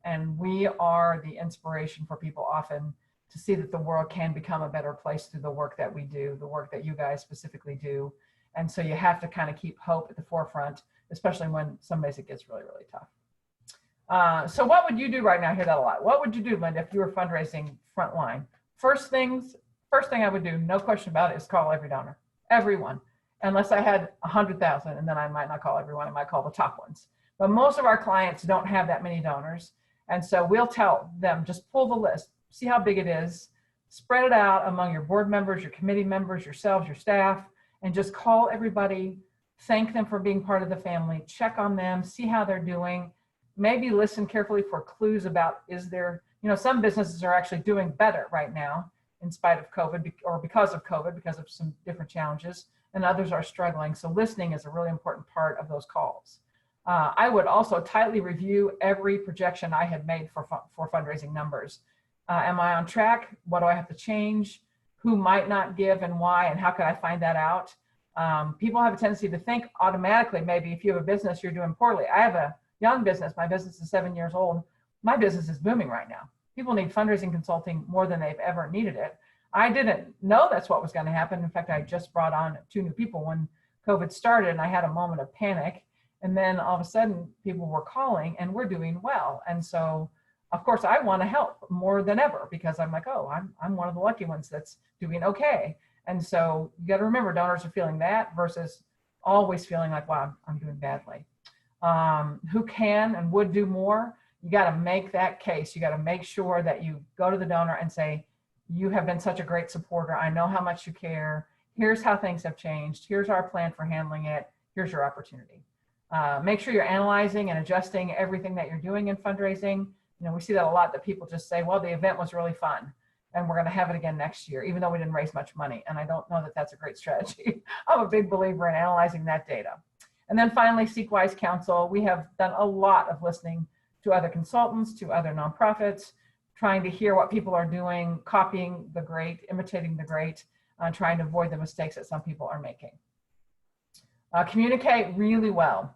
And we are the inspiration for people often to see that the world can become a better place through the work that we do, the work that you guys specifically do. And so you have to kind of keep hope at the forefront, especially when some days it gets really, really tough. So what would you do right now? I hear that a lot. What would you do, Linda, if you were fundraising frontline? First thing I would do, no question about it, is call every donor, everyone. Unless I had 100,000, and then I might not call everyone, I might call the top ones. But most of our clients don't have that many donors. And so we'll tell them, just pull the list, see how big it is, spread it out among your board members, your committee members, yourselves, your staff, and just call everybody, thank them for being part of the family, check on them, see how they're doing, maybe listen carefully for clues about, is there, some businesses are actually doing better right now in spite of COVID, or because of COVID, because of some different challenges, and others are struggling. So listening is a really important part of those calls. I would also tightly review every projection I had made for fundraising numbers. Am I on track? What do I have to change? Who might not give and why, and how can I find that out? People have a tendency to think automatically, maybe if you have a business, you're doing poorly. I have a young business. My business is 7 years old. My business is booming right now. People need fundraising consulting more than they've ever needed it. I didn't know that's what was going to happen. In fact, I just brought on 2 new people when COVID started, and I had a moment of panic. And then all of a sudden, people were calling, and we're doing well. And so, of course, I want to help more than ever, because I'm like, oh, I'm one of the lucky ones that's doing okay. And so you got to remember, donors are feeling that versus always feeling like, wow, I'm doing badly. Who can and would do more? You got to make that case. You got to make sure that you go to the donor and say, you have been such a great supporter. I know how much you care. Here's how things have changed. Here's our plan for handling it. Here's your opportunity. Make sure you're analyzing and adjusting everything that you're doing in fundraising. You know, we see that a lot, that people just say, well, the event was really fun and we're going to have it again next year, even though we didn't raise much money. And I don't know that that's a great strategy. I'm a big believer in analyzing that data. And then finally, seek wise counsel. We have done a lot of listening to other consultants, to other nonprofits, trying to hear what people are doing, copying the great, imitating the great, trying to avoid the mistakes that some people are making. Communicate really well,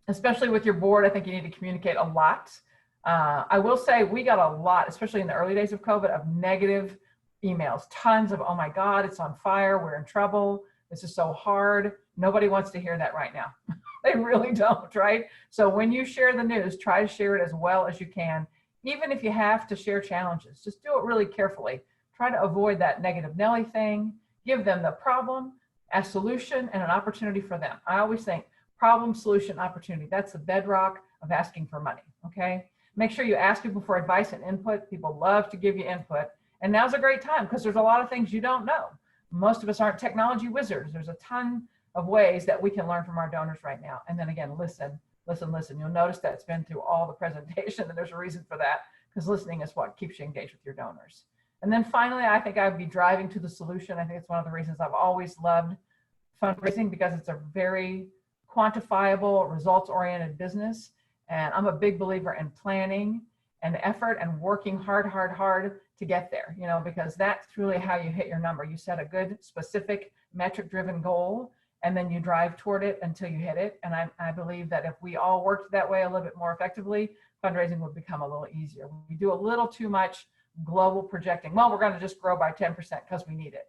especially with your board. I think you need to communicate a lot. I will say we got a lot, especially in the early days of COVID, of negative emails, tons of, oh my God, it's on fire, we're in trouble, this is so hard. Nobody wants to hear that right now. They really don't, right? So when you share the news, try to share it as well as you can. Even if you have to share challenges, just do it really carefully. Try to avoid that negative Nelly thing. Give them the problem, a solution, and an opportunity for them. I always think problem, solution, opportunity. That's the bedrock of asking for money, okay? Make sure you ask people for advice and input. People love to give you input. And now's a great time because there's a lot of things you don't know. Most of us aren't technology wizards. There's a ton of ways that we can learn from our donors right now. And then again, listen. You'll notice that it's been through all the presentation, and there's a reason for that, because listening is what keeps you engaged with your donors. And then finally, I think I'd be driving to the solution. I think it's one of the reasons I've always loved fundraising, because it's a very quantifiable, results-oriented business. And I'm a big believer in planning and effort and working hard to get there, you know, because that's really how you hit your number. You set a good, specific, metric-driven goal, and then you drive toward it until you hit it. And I believe that if we all worked that way a little bit more effectively, fundraising would become a little easier. We do a little too much global projecting. Well, we're going to just grow by 10% because we need it.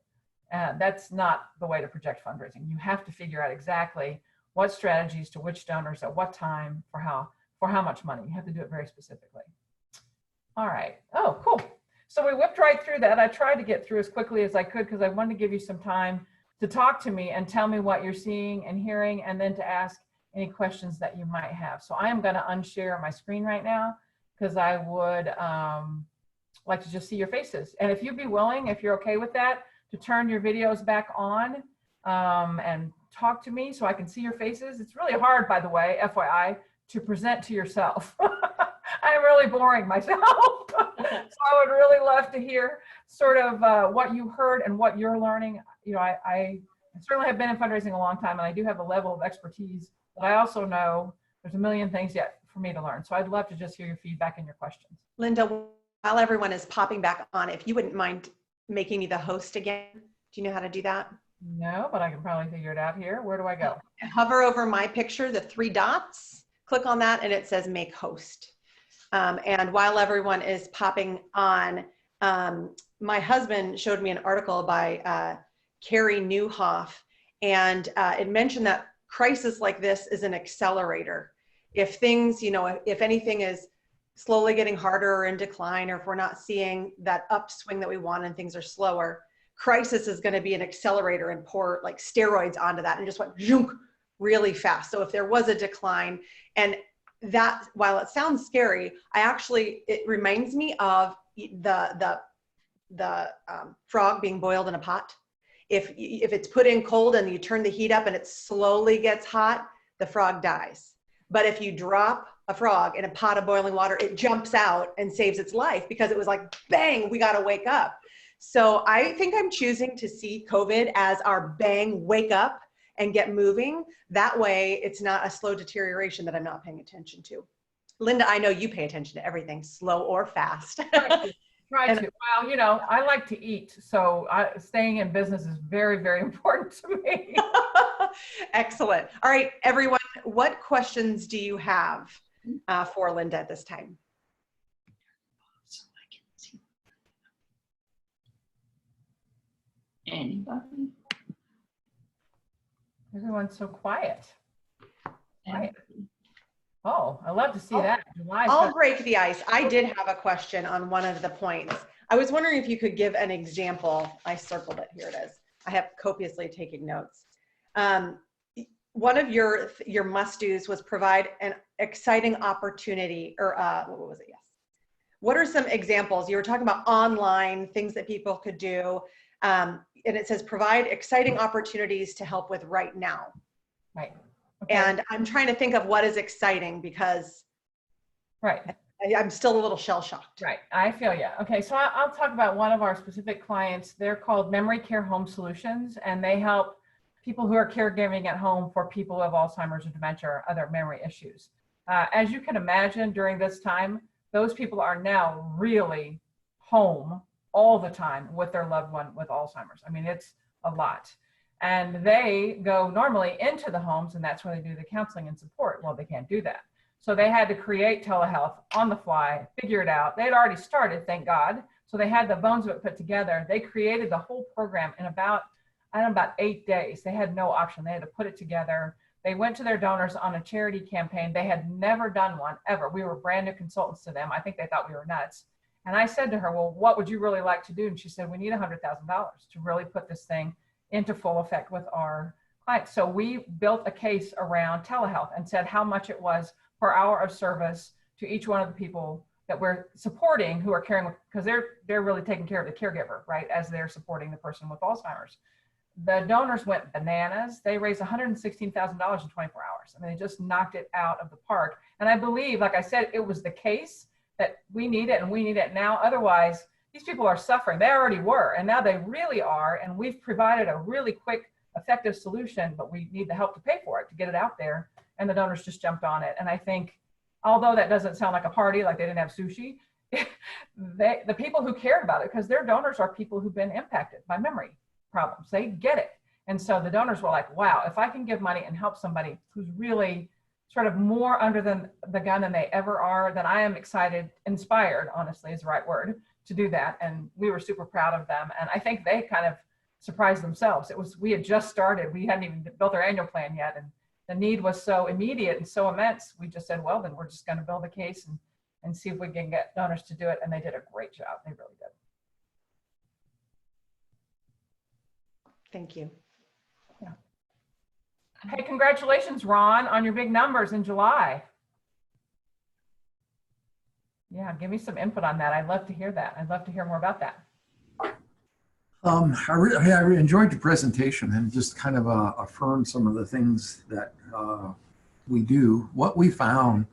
That's not the way to project fundraising. You have to figure out exactly what strategies to which donors at what time for how much money. You have to do it very specifically. All right. Oh, cool. So we whipped right through that. I tried to get through as quickly as I could because I wanted to give you some time to talk to me and tell me what you're seeing and hearing, and then to ask any questions that you might have. So I am going to unshare my screen right now because I would like to just see your faces. And if you'd be willing, if you're okay with that, to turn your videos back on and talk to me so I can see your faces. It's really hard, by the way, FYI, to present to yourself. I'm really boring myself. So I would really love to hear sort of what you heard and what you're learning. You know, I certainly have been in fundraising a long time, and I do have a level of expertise, but I also know there's a million things yet for me to learn. So I'd love to just hear your feedback and your questions. Linda, while everyone is popping back on, if you wouldn't mind making me the host again. Do you know how to do that? No, but I can probably figure it out here. Where do I go? Hover over my picture, the 3 dots, click on that, and it says make host. And while everyone is popping on, my husband showed me an article by Carrie Newhoff, and it mentioned that crisis like this is an accelerator. If things, you know, if anything is slowly getting harder or in decline, or if we're not seeing that upswing that we want and things are slower, crisis is going to be an accelerator and pour like steroids onto that and just went zoom really fast. So if there was a decline, and that, while it sounds scary, it reminds me of the frog being boiled in a pot. If it's put in cold and you turn the heat up and it slowly gets hot, the frog dies. But if you drop a frog in a pot of boiling water, it jumps out and saves its life because it was like, bang, we got to wake up. So I think I'm choosing to see COVID as our bang, wake up and get moving. That way it's not a slow deterioration that I'm not paying attention to. Linda, I know you pay attention to everything, slow or fast. Try And- to. Well, you know, I like to eat, so staying in business is very, very important to me. Excellent. All right, everyone, what questions do you have for Linda at this time? Anybody? Everyone's so quiet. Right. Anybody? Oh, I love to see that. July. I'll break the ice. I did have a question on one of the points. I was wondering if you could give an example. I circled it. Here it is. I have copiously taking notes. One of your must-dos was provide an exciting opportunity, or what was it? Yes. What are some examples? You were talking about online things that people could do. And it says provide exciting opportunities to help with right now. Right. Okay. And I'm trying to think of what is exciting because Right. I'm still a little shell-shocked. Right. I feel you. Okay. So I'll talk about one of our specific clients. They're called Memory Care Home Solutions, and they help people who are caregiving at home for people who have Alzheimer's or dementia or other memory issues. As you can imagine, during this time, those people are now really home all the time with their loved one with Alzheimer's. I mean, it's a lot. And they go normally into the homes, and that's where they do the counseling and support. Well, they can't do that. So they had to create telehealth on the fly, figure it out. They had already started, thank God. So they had the bones of it put together. They created the whole program in about 8 days. They had no option. They had to put it together. They went to their donors on a charity campaign. They had never done one ever. We were brand new consultants to them. I think they thought we were nuts. And I said to her, well, what would you really like to do? And she said, we need $100,000 to really put this thing into full effect with our clients. So we built a case around telehealth and said how much it was per hour of service to each one of the people that we're supporting who are caring, because they're really taking care of the caregiver, right, as they're supporting the person with Alzheimer's. The donors went bananas. They raised $116,000 in 24 hours. I mean, they just knocked it out of the park. And I believe, like I said, it was the case that we need it and we need it now. Otherwise, these people are suffering. They already were, and now they really are. And we've provided a really quick, effective solution, but we need the help to pay for it, to get it out there. And the donors just jumped on it. And I think, although that doesn't sound like a party, like they didn't have sushi, the people who cared about it, because their donors are people who've been impacted by memory problems. They get it. And so the donors were like, wow, if I can give money and help somebody who's really sort of more under the gun than they ever are, then I am excited, inspired, honestly is the right word, to do that. And we were super proud of them. And I think they kind of surprised themselves. We had just started. We hadn't even built our annual plan yet. And the need was so immediate and so immense. We just said, well, then we're just going to build a case and see if we can get donors to do it. And they did a great job. They really did. Thank you. Yeah. Hey, congratulations, Ron, on your big numbers in July. Yeah, give me some input on that. I'd love to hear that. I'd love to hear more about that. I enjoyed the presentation and just kind of affirmed some of the things that we do. What we found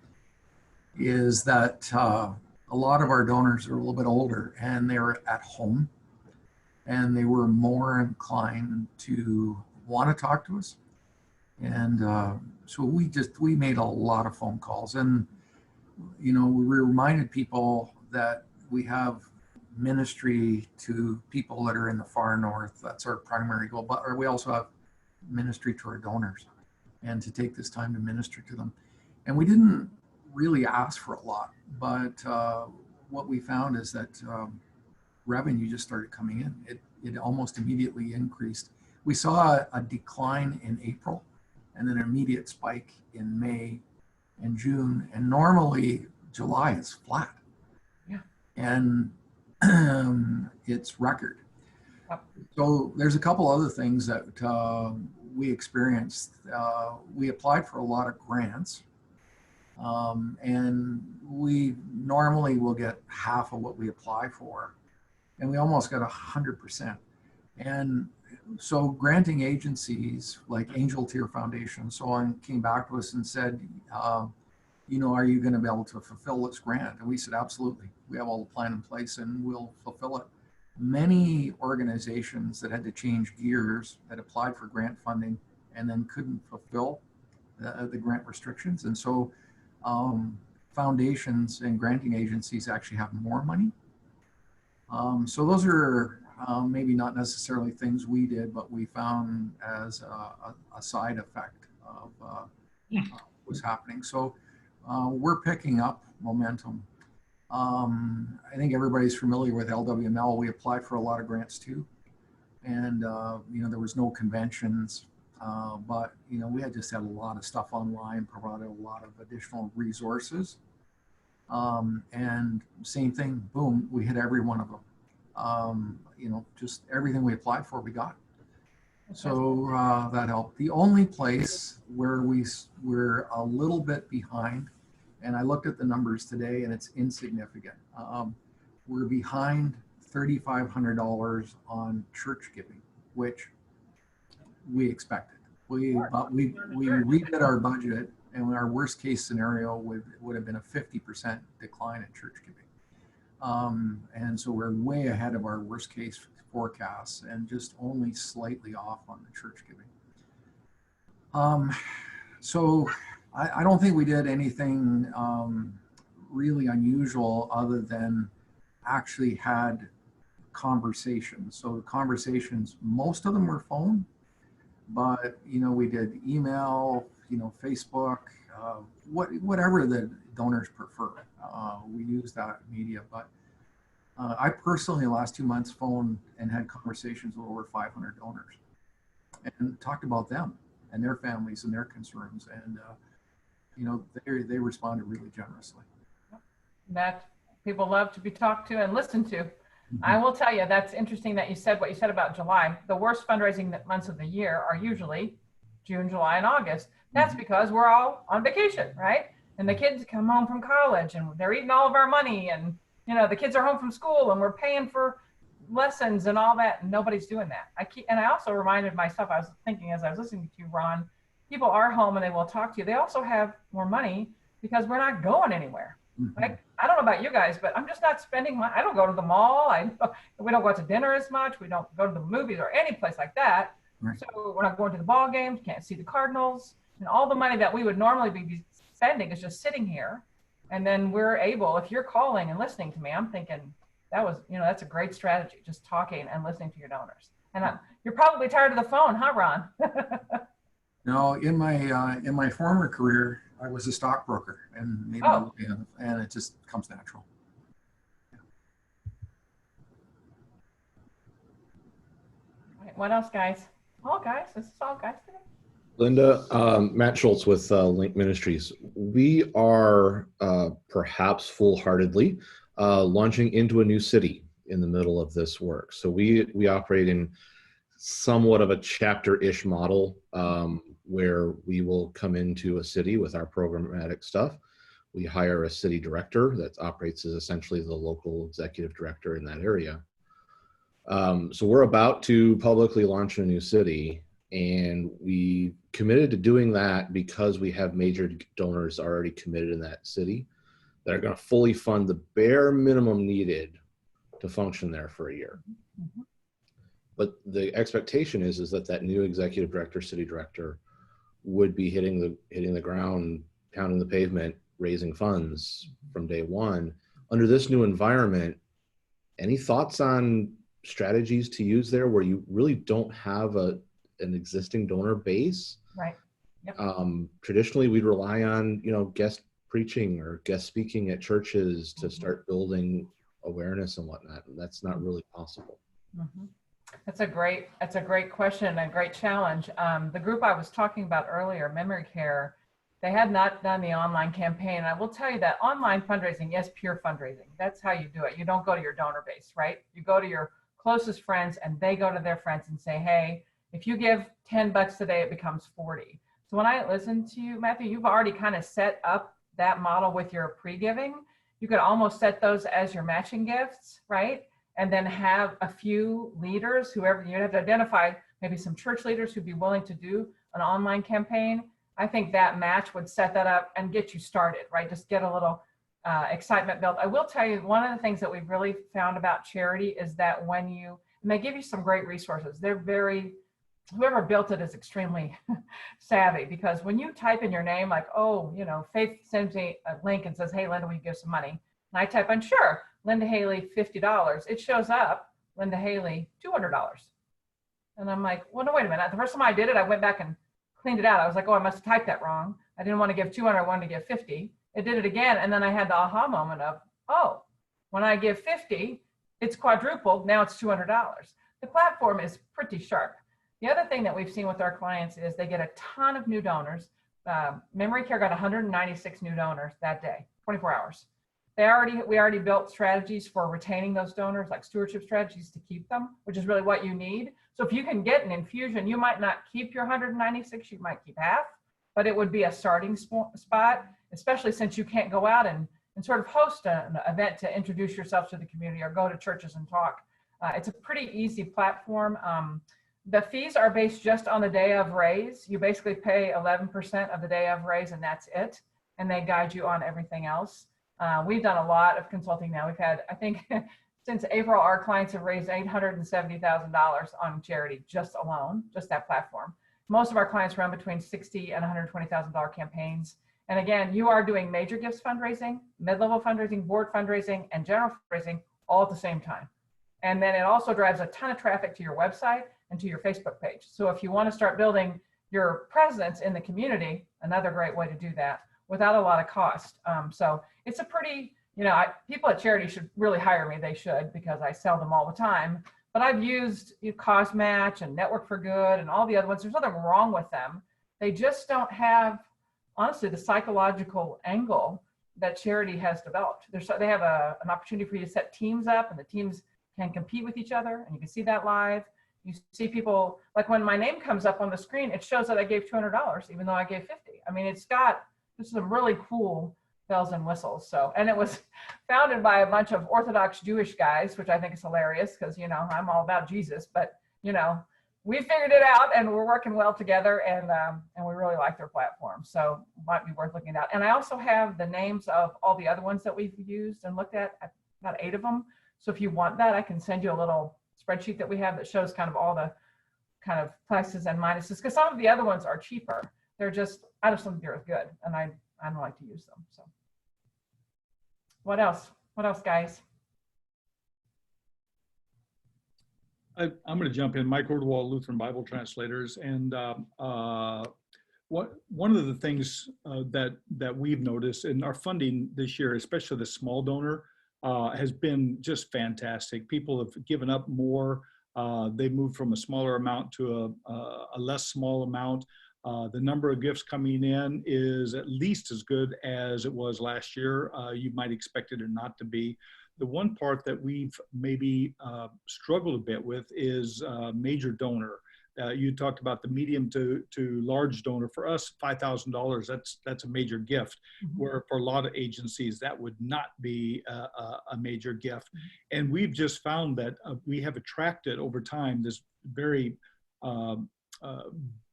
is that a lot of our donors are a little bit older and they're at home and they were more inclined to want to talk to us. And so we made a lot of phone calls, and we reminded people that we have ministry to people that are in the far north. That's our primary goal, but we also have ministry to our donors, and to take this time to minister to them. And we didn't really ask for a lot, but what we found is that revenue just started coming in. It almost immediately increased. We saw a decline in April and then an immediate spike in May and June. And normally July is flat. Yeah. And it's record. So there's a couple other things that we experienced. We applied for a lot of grants. And we normally will get half of what we apply for. And we almost got 100%. And so granting agencies like Angel Tier Foundation and so on came back to us and said, are you going to be able to fulfill this grant? And we said, absolutely. We have all the plan in place and we'll fulfill it. Many organizations that had to change gears that applied for grant funding and then couldn't fulfill the grant restrictions. And so foundations and granting agencies actually have more money So those are maybe not necessarily things we did, but we found as a side effect of what was happening. So we're picking up momentum. I think everybody's familiar with LWML. We applied for a lot of grants too. And, there was no conventions, but, we had just had a lot of stuff online, provided a lot of additional resources. And same thing, boom, we hit every one of them. Just everything we applied for, we got. So that helped. The only place where we're a little bit behind, and I looked at the numbers today and it's insignificant. We're behind $3,500 on church giving, which we expected. But we redid our budget, and our worst case scenario would have been a 50% decline in church giving. And so we're way ahead of our worst case forecasts and just only slightly off on the church giving. So I don't think we did anything really unusual other than actually had conversations. So the conversations, most of them were phone, but we did email, Facebook, whatever the donors prefer. We use that media, but I personally, the last 2 months, phoned and had conversations with over 500 donors and talked about them and their families and their concerns, and they responded really generously. That people love to be talked to and listened to. I will tell you, that's interesting that you said what you said about July. The worst fundraising months of the year are usually June, July, and August. That's because we're all on vacation, right? And the kids come home from college and they're eating all of our money, and the kids are home from school and we're paying for lessons and all that, and nobody's doing that. And I also reminded myself, I was thinking as I was listening to you, Ron, people are home and they will talk to you. They also have more money because we're not going anywhere. Like, I don't know about you guys, but I'm just not spending money. I don't go to the mall. We don't go out to dinner as much. We don't go to the movies or any place like that. Right. So we're not going to the ball games, can't see the Cardinals, and all the money that we would normally be spending is just sitting here. And then we're able, if you're calling and listening to me, I'm thinking that's a great strategy, just talking and listening to your donors. And you're probably tired of the phone, huh, Ron? No, in my former career, I was a stockbroker, and maybe and it just comes natural. Right, what else, guys? All guys, this is all guys today. Linda, Matt Schultz with Link Ministries. We are perhaps full-heartedly launching into a new city in the middle of this work. So we operate in somewhat of a chapter-ish model where we will come into a city with our programmatic stuff. We hire a city director that operates as essentially the local executive director in that area. So we're about to publicly launch a new city, and we committed to doing that because we have major donors already committed in that city that are going to fully fund the bare minimum needed to function there for a year. Mm-hmm. But the expectation is that new executive director, city director, would be hitting the ground, pounding the pavement, raising funds from day one. Under this new environment, any thoughts on strategies to use there where you really don't have an existing donor base? Right. Yep. Traditionally, we'd rely on guest preaching or guest speaking at churches to start building awareness and whatnot. And that's not really possible. Mm-hmm. That's a great question and a great challenge. The group I was talking about earlier, Memory Care, they had not done the online campaign. And I will tell you that online fundraising is pure fundraising. That's how you do it. You don't go to your donor base, right? You go to your closest friends and they go to their friends and say, hey, if you give $10 today, it becomes 40. So when I listen to you, Matthew, you've already kind of set up that model with your pre-giving. You could almost set those as your matching gifts, right? And then have a few leaders, whoever, you have to identify maybe some church leaders who'd be willing to do an online campaign. I think that match would set that up and get you started, right? Just get a little excitement built. I will tell you, one of the things that we've really found about charity is that and they give you some great resources. Whoever built it is extremely savvy, because when you type in your name, like, Faith sends me a link and says, hey, Linda, will you give some money? And I type in, sure. Linda Haley, $50. It shows up, Linda Haley, $200. And I'm like, well, no, wait a minute. The first time I did it, I went back and cleaned it out. I was like, oh, I must have typed that wrong. I didn't want to give 200, I wanted to give 50. It did it again. And then I had the aha moment of, oh, when I give 50, it's quadrupled. Now it's $200. The platform is pretty sharp. The other thing that we've seen with our clients is they get a ton of new donors. Memory Care got 196 new donors that day, 24 hours. We already built strategies for retaining those donors, like stewardship strategies to keep them, which is really what you need. So if you can get an infusion, you might not keep your 196, you might keep half, but it would be a starting spot, especially since you can't go out and sort of host an event to introduce yourself to the community or go to churches and talk. It's a pretty easy platform. The fees are based just on the day of raise. You basically pay 11% of the day of raise and that's it. And they guide you on everything else. We've done a lot of consulting now. We've had, I think, since April, our clients have raised $870,000 on charity just alone, just that platform. Most of our clients run between $60,000 and $120,000 campaigns. And again, you are doing major gifts fundraising, mid-level fundraising, board fundraising, and general fundraising all at the same time. And then it also drives a ton of traffic to your website and to your Facebook page. So if you want to start building your presence in the community, another great way to do that without a lot of cost. So it's a pretty, people at charity should really hire me. They should, because I sell them all the time. But I've used Cost Match and Network for Good and all the other ones. There's nothing wrong with them. They just don't have, honestly, the psychological angle that charity has developed. They have an opportunity for you to set teams up, and the teams can compete with each other, and you can see that live. You see people, like when my name comes up on the screen, it shows that I gave $200, even though I gave 50. I mean, it's got some really cool bells and whistles. So, and it was founded by a bunch of Orthodox Jewish guys, which I think is hilarious because, I'm all about Jesus, but, we figured it out and we're working well together, and we really like their platform. So might be worth looking at. And I also have the names of all the other ones that we've used and looked at, about 8 of them. So if you want that, I can send you a little spreadsheet that we have that shows kind of all the kind of pluses and minuses, because some of the other ones are cheaper. They're just, I just think they're good, and I don't like to use them. So what else? What else, guys? I'm going to jump in. Mike Ordwall, Lutheran Bible Translators, and one of the things that we've noticed in our funding this year, especially the small donor, has been just fantastic. People have given up more. They moved from a smaller amount to a less small amount. The number of gifts coming in is at least as good as it was last year. You might expect it or not to be. The one part that we've maybe struggled a bit with is major donor. You talked about the medium to large donor. For us, $5,000, that's a major gift, where for a lot of agencies, that would not be a major gift. And we've just found that we have attracted over time this very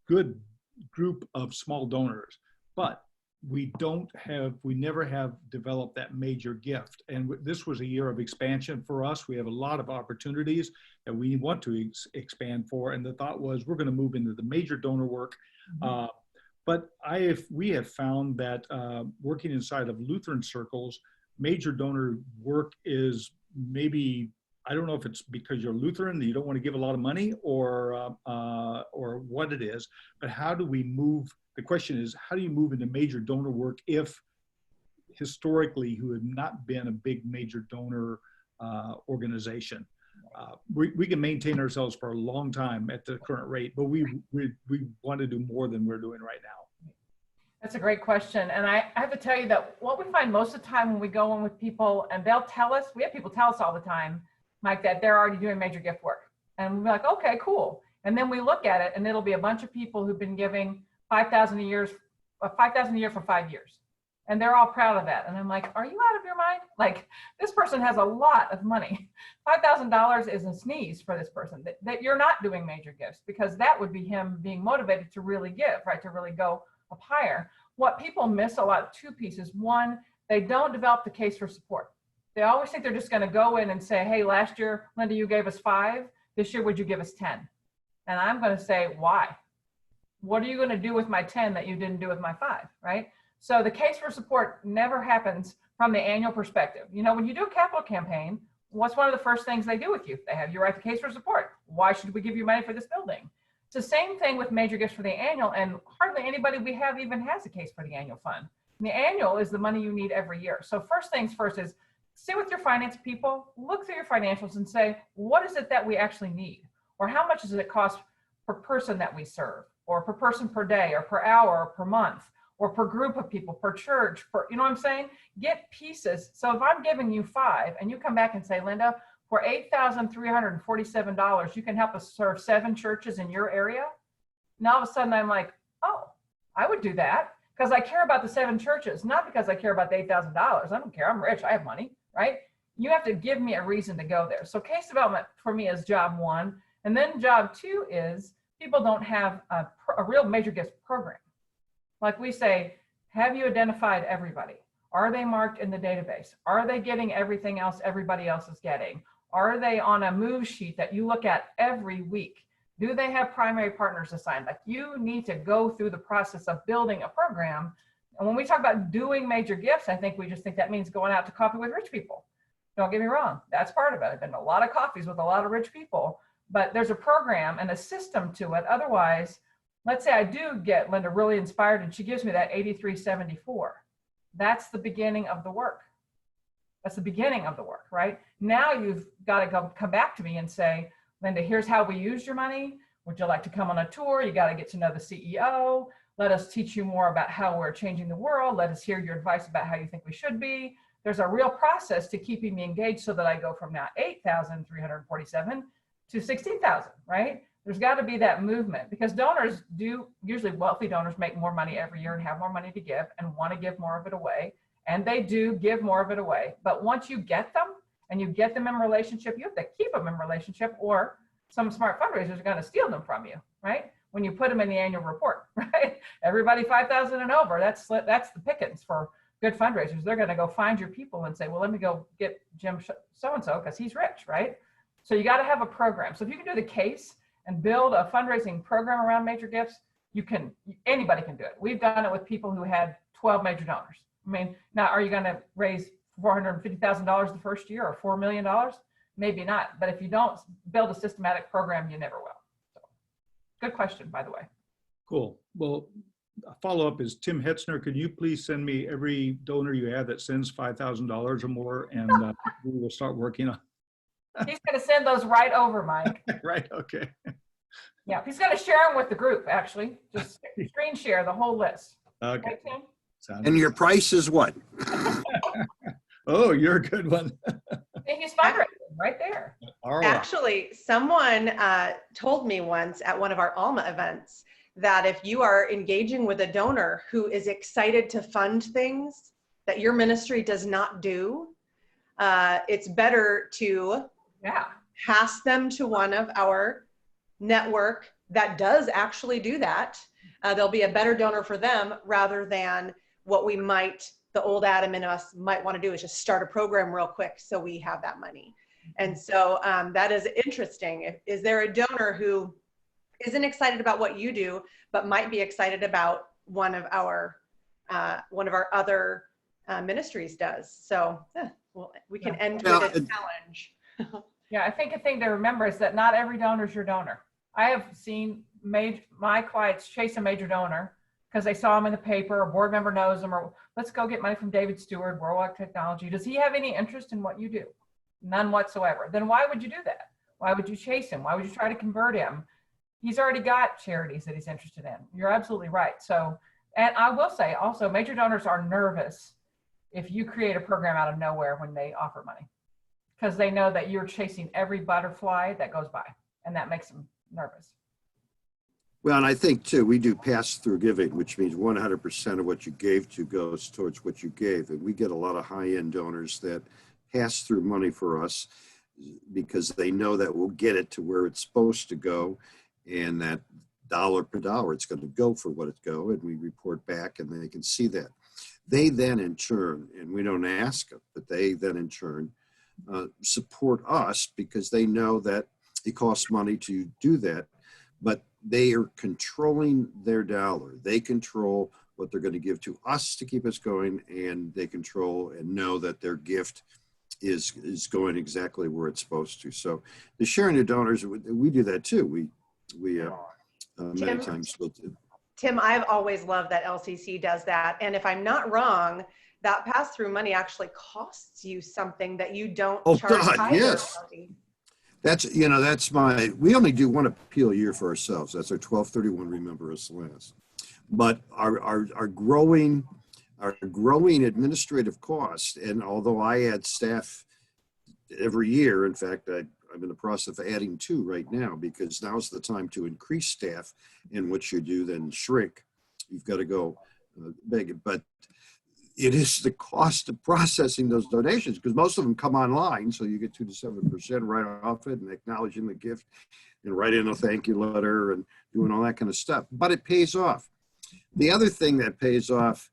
good group of small donors, but we never have developed that major gift. And this was a year of expansion for us. We have a lot of opportunities that we want to expand for. And the thought was, we're going to move into the major donor work. But we have found that working inside of Lutheran circles, major donor work is maybe, I don't know if it's because you're Lutheran that you don't want to give a lot of money, or what it is, but how do we move? The question is, how do you move into major donor work if historically you have not been a big major donor organization? We can maintain ourselves for a long time at the current rate, but we want to do more than we're doing right now. That's a great question. And I have to tell you that what we find most of the time when we go in with people, and they'll tell us, we have people tell us all the time, Mike, that they're already doing major gift work. And we're like, okay, cool. And then we look at it, and it'll be a bunch of people who've been giving $5,000 a year for 5 years. And they're all proud of that. And I'm like, are you out of your mind? Like, this person has a lot of money. $5,000 is a sneeze for this person, that you're not doing major gifts, because that would be him being motivated to really give, right? To really go up higher. What people miss a lot, 2 pieces. One, they don't develop the case for support. They always think they're just going to go in and say, hey, last year, Linda, you gave us 5. This year, would you give us 10? And I'm going to say, why? What are you going to do with my 10 that you didn't do with my 5, right? So the case for support never happens from the annual perspective. You know, when you do a capital campaign, what's one of the first things they do with you? They have you write the case for support. Why should we give you money for this building? It's the same thing with major gifts for the annual, and hardly anybody we have even has a case for the annual fund. And the annual is the money you need every year. So first things first is sit with your finance people, look through your financials and say, what is it that we actually need? Or how much does it cost per person that we serve, or per person per day, or per hour, or per month, or per group of people, per church, per, you know what I'm saying? Get pieces. So if I'm giving you 5 and you come back and say, Linda, for $8,347, you can help us serve 7 churches in your area. Now all of a sudden I'm like, oh, I would do that because I care about the 7 churches, not because I care about the $8,000. I don't care. I'm rich. I have money, right? You have to give me a reason to go there. So case development for me is job 1. And then job 2 is people don't have a real major gifts program. Like we say, have you identified everybody? Are they marked in the database? Are they getting everything else everybody else is getting? Are they on a move sheet that you look at every week? Do they have primary partners assigned? Like you need to go through the process of building a program. And when we talk about doing major gifts, I think we just think that means going out to coffee with rich people. Don't get me wrong, that's part of it. I've been to a lot of coffees with a lot of rich people, but there's a program and a system to it. Otherwise, let's say I do get Linda really inspired and she gives me that 8374. That's the beginning of the work. That's the beginning of the work, right? Now you've got to come back to me and say, Linda, here's how we used your money. Would you like to come on a tour? You got to get to know the CEO. Let us teach you more about how we're changing the world. Let us hear your advice about how you think we should be. There's a real process to keeping me engaged so that I go from now 8,347 to 16,000, right? There's got to be that movement because donors do, usually wealthy donors make more money every year and have more money to give and want to give more of it away. And they do give more of it away. But once you get them and you get them in relationship, you have to keep them in relationship or some smart fundraisers are going to steal them from you, right? When you put them in the annual report, right? Everybody 5,000 and over, that's the pickings for good fundraisers. They're going to go find your people and say, well, let me go get Jim so-and-so because he's rich, right? So you got to have a program. So if you can do the case and build a fundraising program around major gifts, anybody can do it. We've done it with people who had 12 major donors. I mean, now are you going to raise $450,000 the first year or $4 million? Maybe not. But if you don't build a systematic program, you never will. So, good question, by the way. Cool. Well, a follow-up is Tim Hetzner. Could you please send me every donor you have that sends $5,000 or more, and we will start working on. He's going to send those right over, Mike. Right. Okay. Yeah, he's going to share them with the group. Actually, just screen share the whole list. Okay. Right, Tim? And your price is what? Oh, you're a good one. He's fundraising right there. All right. Actually, someone told me once at one of our ALMA events that if you are engaging with a donor who is excited to fund things that your ministry does not do, it's better to pass them to one of our network that does actually do that. There'll be a better donor for them rather than what the old Adam and us might want to do is just start a program real quick so we have that money. And so that is interesting. Is there a donor who isn't excited about what you do, but might be excited about one of our other ministries does? So well, we can end with a challenge. Yeah, I think a thing to remember is that not every donor is your donor. I have seen my clients chase a major donor because they saw him in the paper, a board member knows him, or let's go get money from David Stewart, Worldwide Technology. Does he have any interest in what you do? None whatsoever. Then why would you do that? Why would you chase him? Why would you try to convert him? He's already got charities that he's interested in. You're absolutely right. So, and I will say also, major donors are nervous if you create a program out of nowhere when they offer money, because they know that you're chasing every butterfly that goes by, and that makes them nervous. Well, and I think too, we do pass-through giving, which means 100% of what you gave to goes towards what you gave. And we get a lot of high-end donors that pass through money for us because they know that we'll get it to where it's supposed to go, and that dollar per dollar, it's going to go for what it go, and we report back and they can see that. They then in turn, and we don't ask them, but they then in turn support us because they know that it costs money to do that, but they are controlling their dollar. They control what they're going to give to us to keep us going, and they control and know that their gift is going exactly where it's supposed to. So the sharing of donors, we do that too. We many times will do. Tim, I've always loved that LCC does that. And if I'm not wrong, that pass-through money actually costs you something that you don't charge. God, yes. That's, that's we only do one appeal a year for ourselves. That's our 1231 Remember Us Last. But our growing administrative costs, and although I add staff every year, in fact, I'm in the process of adding 2 right now, because now's the time to increase staff, and what you do then shrink. You've got to go beg it. But it is the cost of processing those donations, because most of them come online, so you get 2 to 7% right off it, and acknowledging the gift and writing a thank you letter and doing all that kind of stuff. But it pays off. The other thing that pays off,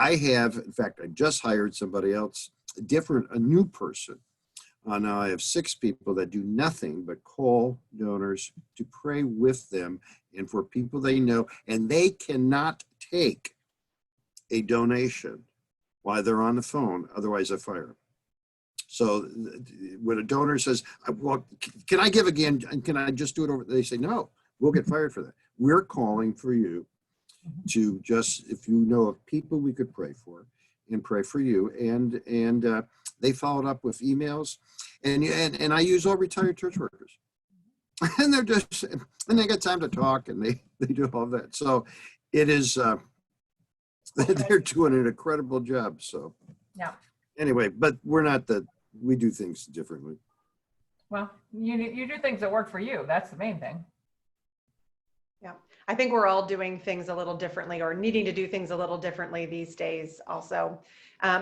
in fact, I just hired somebody else, a new person. Now I have 6 people that do nothing but call donors to pray with them and for people they know, and they cannot take a donation while they're on the phone, otherwise I fire them. So when a donor says, well, can I give again? Can I just do it over? They say, no, we'll get fired for that. We're calling for you to just, if you know of people we could pray for, and pray for you. And they followed up with emails, and I use all retired church workers. And they got time to talk, and they do all that. So it is, they're doing an incredible job. So Yeah. Anyway, but we do things differently. Well, you do things that work for you. That's the main thing. Yeah, I think we're all doing things a little differently, or needing to do things a little differently these days also.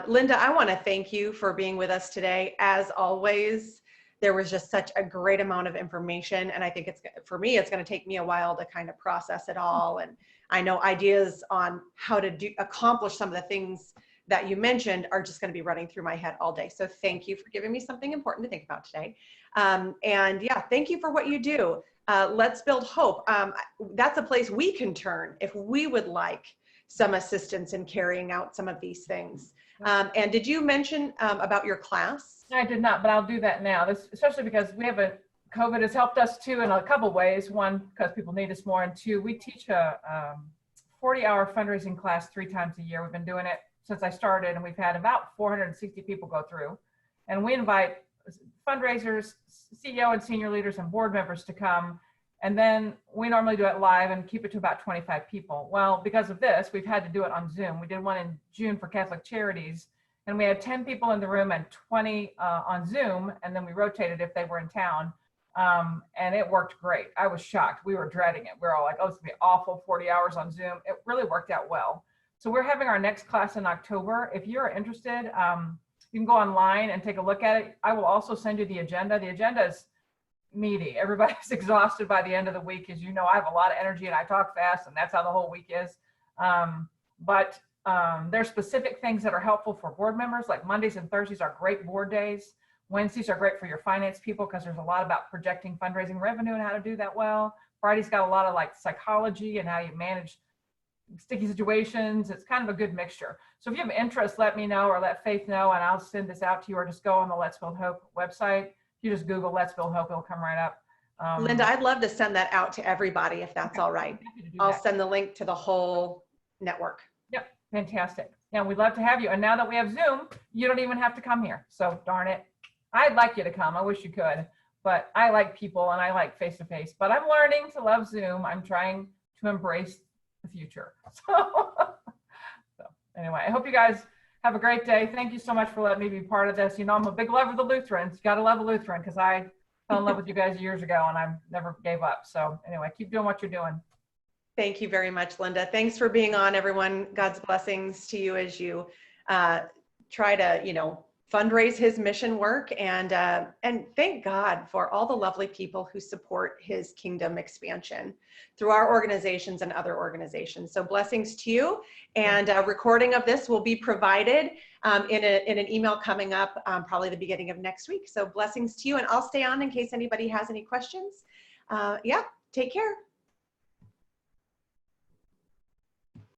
Linda, I want to thank you for being with us today. As always, there was just such a great amount of information, and I think for me, it's going to take me a while to kind of process it all. And I know ideas on how to accomplish some of the things that you mentioned are just going to be running through my head all day. So thank you for giving me something important to think about today. And yeah, thank you for what you do. Let's Build Hope. That's a place we can turn if we would like some assistance in carrying out some of these things. And did you mention about your class? I did not, but I'll do that now. Especially because COVID has helped us too in a couple ways. One, because people need us more, and 2, we teach a 40-hour fundraising class 3 times a year. We've been doing it since I started, and we've had about 460 people go through. And we invite fundraisers, CEO and senior leaders and board members to come. And then we normally do it live and keep it to about 25 people. Well, because of this, we've had to do it on Zoom. We did one in June for Catholic Charities, and we had 10 people in the room and 20 on Zoom, and then we rotated if they were in town. And it worked great. I was shocked. We were dreading it. We were all like, oh, it's gonna be awful, 40 hours on Zoom. It really worked out well. So we're having our next class in October. If you're interested, you can go online and take a look at it. I will also send you the agenda. The agenda is meaty. Everybody's exhausted by the end of the week. As you know, I have a lot of energy and I talk fast, and that's how the whole week is. But there's specific things that are helpful for board members, like Mondays and Thursdays are great board days. Wednesdays are great for your finance people because there's a lot about projecting fundraising revenue and how to do that well. Friday's got a lot of like psychology and how you manage sticky situations. It's kind of a good mixture. So if you have interest, let me know, or let Faith know, and I'll send this out to you, or just go on the Let's Build Hope website. If you just Google Let's Build Hope, it'll come right up. Linda, I'd love to send that out to everybody if that's all right. I'll send the link to the whole network. Yep, fantastic. Yeah, we'd love to have you. And now that we have Zoom, you don't even have to come here. So darn it. I'd like you to come. I wish you could, but I like people and I like face-to-face, but I'm learning to love Zoom. I'm trying to embrace the future. So anyway, I hope you guys have a great day. Thank you so much for letting me be part of this. You know, I'm a big lover of the Lutherans. You got to love a Lutheran, because I fell in love with you guys years ago and I never gave up. So anyway, keep doing what you're doing. Thank you very much, Linda. Thanks for being on, everyone. God's blessings to you as you try to, fundraise his mission work, and thank God for all the lovely people who support his kingdom expansion through our organizations and other organizations. So blessings to you, and a recording of this will be provided in an email coming up probably the beginning of next week. So blessings to you, and I'll stay on in case anybody has any questions. Yeah, take care.